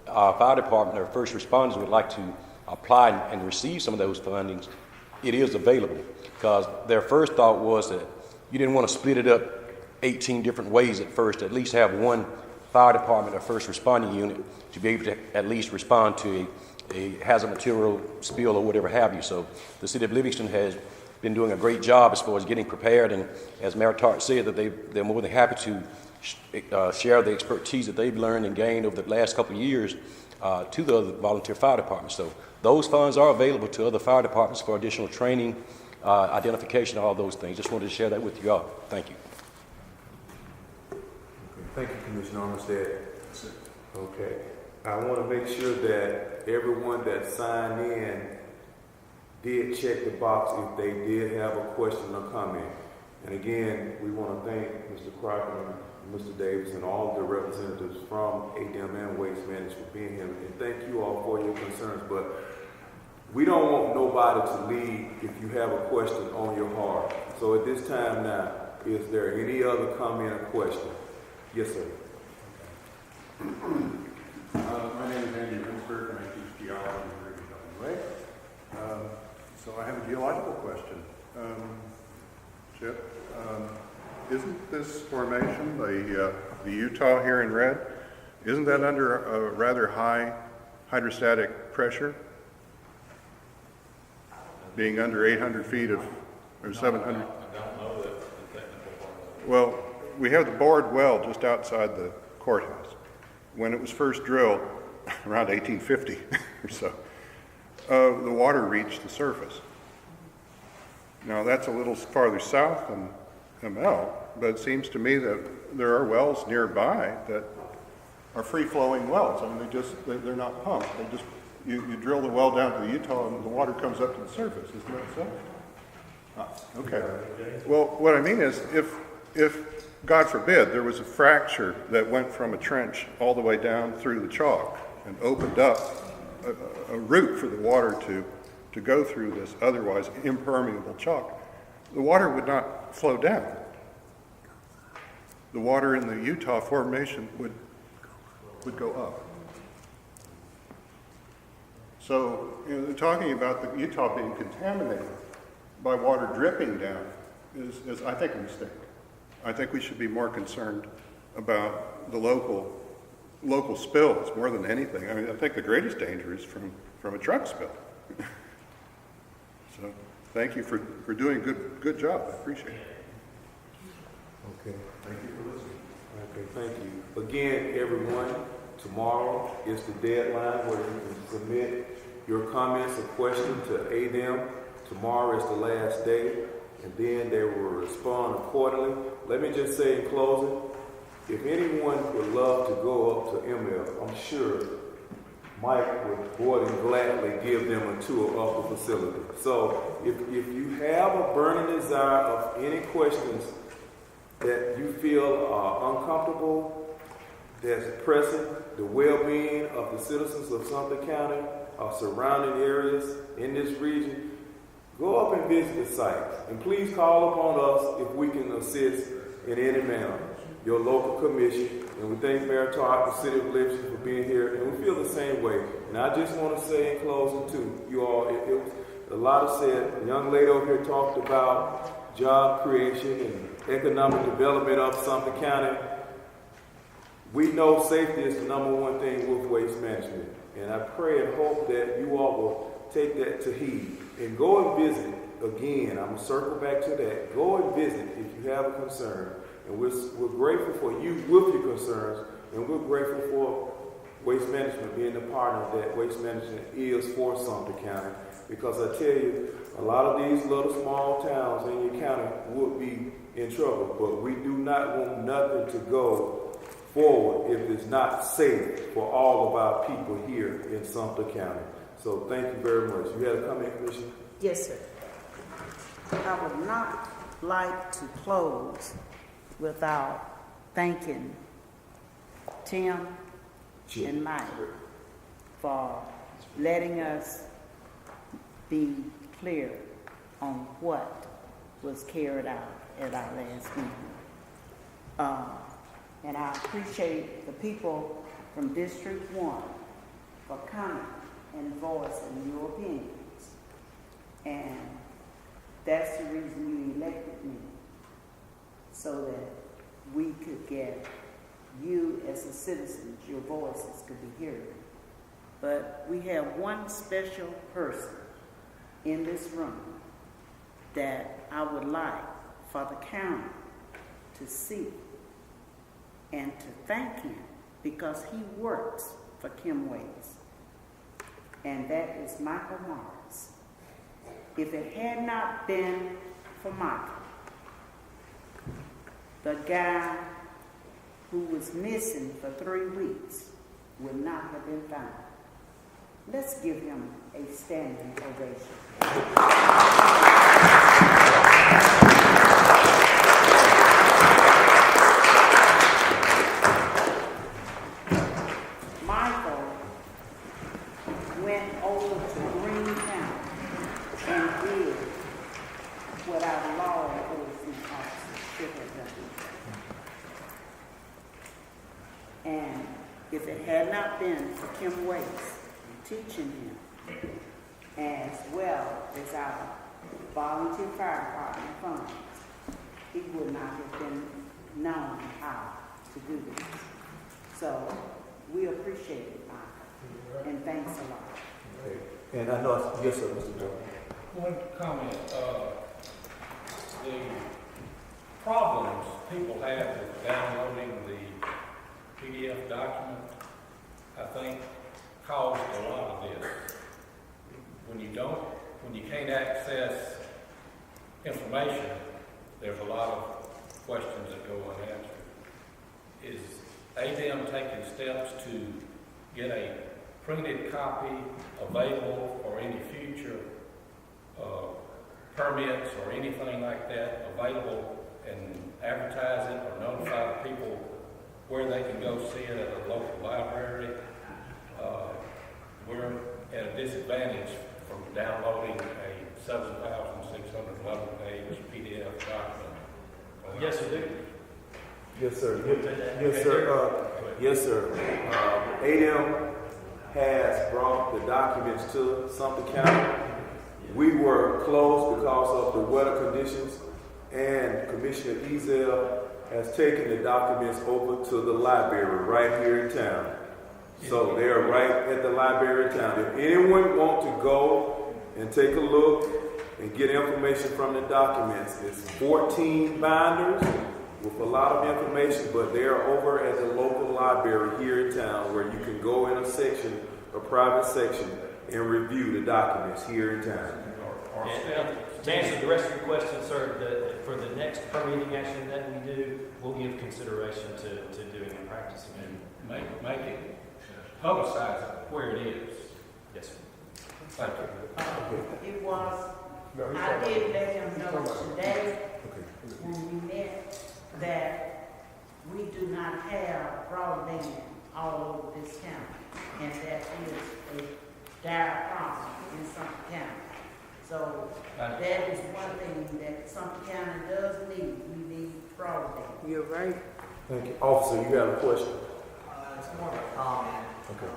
fire department or first responders would like to apply and receive some of those fundings, it is available, because their first thought was that you didn't want to split it up 18 different ways at first, at least have one fire department or first responding unit to be able to at least respond to a hazard material spill or whatever have you. So the city of Livingston has been doing a great job as far as getting prepared, and as Mayor Tart said, that they're more than happy to share the expertise that they've learned and gained over the last couple of years to the other volunteer fire departments. So those funds are available to other fire departments for additional training, identification, all those things. Just wanted to share that with you all. Thank you. Thank you, Commissioner Armstead. Okay. I want to make sure that everyone that signed in did check the box if they did have a question or comment. And again, we want to thank Mr. Crocker and Mr. Davis and all the representatives from ADEM and Waste Management for being here. And thank you all for your concerns. But we don't want nobody to leave if you have a question on your heart. So at this time now, is there any other comment or question? Yes, sir. My name is Andy Rinsberg, and I teach geology here at WA. So I have a geological question. Chip, isn't this formation, the Utah here in red, isn't that under a rather high hydrostatic pressure? Being under 800 feet of, or 700? I don't know the technical part. Well, we have the bored well just outside the courthouse. When it was first drilled, around 1850 or so, the water reached the surface. Now that's a little farther south than ML, but it seems to me that there are wells nearby that are free-flowing wells. I mean, they're not pumped. They just, you drill the well down to the Utah and the water comes up to the surface. Isn't that so? Okay. Well, what I mean is, if God forbid, there was a fracture that went from a trench all the way down through the chalk and opened up a route for the water to go through this otherwise impermeable chalk, the water would not flow down. The water in the Utah formation would go up. So, they're talking about the Utah being contaminated by water dripping down is I think, a mistake. I think we should be more concerned about the local spills more than anything. I mean, I think the greatest danger is from a truck spill. So, thank you for doing a good job. I appreciate it. Okay. Thank you for listening. Okay, thank you. Again, everyone, tomorrow is the deadline where you can submit your comments or questions to ADEM. Tomorrow is the last day, and then they will respond accordingly. Let me just say in closing, if anyone would love to go up to ML, I'm sure Mike would more than gladly give them a tour of the facility. So if you have a burning desire of any questions that you feel are uncomfortable, that's pressing the well-being of the citizens of Sumter County, or surrounding areas in this region, go up and visit the site. And please call upon us if we can assist in any manner. Your local commission, and we thank Mayor Tart, the City of Livingston, for being here, and we feel the same way. And I just want to say in closing too, you all, it was a lot of said. The young lady over here talked about job creation and economic development of Sumter County. We know safety is the number one thing with waste management, and I pray and hope that you all will take that to heed and go and visit again. I'm gonna circle back to that. Go and visit if you have a concern. And we're grateful for you with your concerns, and we're grateful for Waste Management being the partner that Waste Management is for Sumter County. Because I tell you, a lot of these little small towns in your county would be in trouble, but we do not want nothing to go forward if it's not safe for all of our people here in Sumter County. So thank you very much. You had a comment, Commissioner? Yes, sir. I would not like to close without thanking Tim and Mike for letting us be clear on what was carried out at our last meeting. And I appreciate the people from District 1 for coming and voicing your opinions. And that's the reason you elected me, so that we could get you as a citizen, your voices could be heard. But we have one special person in this room that I would like for the county to see and to thank him, because he works for Kim Waits, and that is Michael Morris. If it had not been for Michael, the guy who was missing for 3 weeks would not have been found. Let's give him a standing ovation. Michael went over to Green County and did what our law enforcement officers should have done. And if it had not been for Kim Waits teaching him, as well as our volunteer fire department funds, he would not have been known how to do this. So we appreciate it, Michael, and thanks a lot. Okay. And I know, yes, sir, Mr. Jordan. One comment, the problems people have with downloading the PDF document, I think, caused a lot of this. When you can't access information, there's a lot of questions that go unanswered. Is ADEM taking steps to get a printed copy available for any future permits or anything like that available, and advertise it or notify people where they can go see it at a local library? We're at a disadvantage from downloading a 7,611 page PDF document. Yes, we do. Yes, sir. Yes, sir. Yes, sir. ADEM has brought the documents to Sumter County. We were closed because of the weather conditions, and Commissioner Ezel has taken the documents over to the library right here in town. So they're right at the library in town. If anyone wants to go and take a look and get information from the documents, it's 14 binders with a lot of information, but they're over at the local library here in town, where you can go in a section, a private section, and review the documents here in town. To answer the rest of your question, sir, for the next permitting action that we do, we'll give consideration to doing and practicing it. Make it publicize where it is. Yes, sir. Thank you. It was, I did let him know today when we met that we do not have broadband all over this county, and that is a dire problem in Sumter County. So that is one thing that Sumter County does need. We need broadband. You're right. Thank you. Officer, you have a question? It's more of a comment. Okay.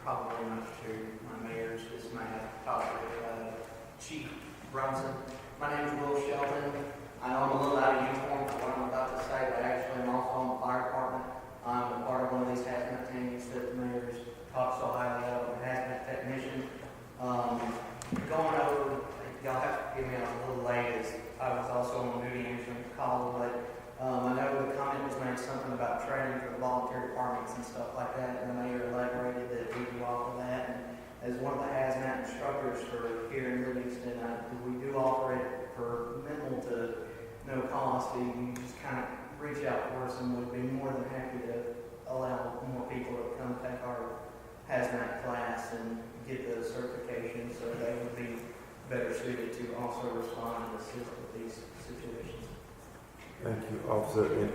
Probably not to my mayors. This might have to talk with Chief Brunson. My name is Will Shelton. I know I'm a little out of uniform for what I'm about to say, but actually I'm also on the fire department. I'm a part of one of these hazmat teams that the mayor's talked so highly of, a hazmat technician. Going over, y'all have to give me a little late, as I was also on duty answering the call, but I know the comment was made something about training for the volunteer departments and stuff like that, and the mayor elaborated that we do offer that. And as one of the hazmat instructors for here in Livingston, we do offer it for minimal to no cost. You can just kind of reach out for us, and would be more than happy to allow more people to come take our hazmat class and get the certification, so they would be better suited to also respond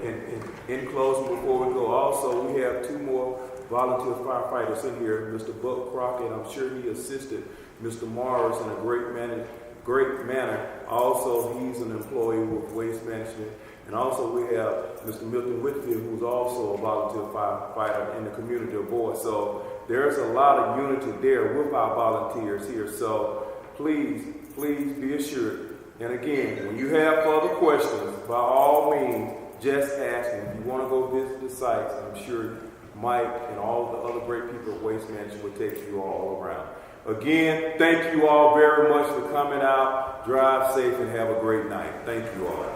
in closing, before we go, also, we have 2 more volunteer firefighters in here. Mr. Buck Crockett, I'm sure he assisted Mr. Morris in a great manner. Also, he's an employee with Waste Management. And also, we have Mr. Milton Whitfield, who's also a volunteer firefighter in the community of Boyd. So there's a lot of unity there with our volunteers here. So please be assured. And again, when you have further questions, by all means, just ask them. If you want to go visit the sites, I'm sure Mike and all the other great people at Waste Management will take you all around. Again, thank you all very much for coming out. Drive safe and have a great night. Thank you all.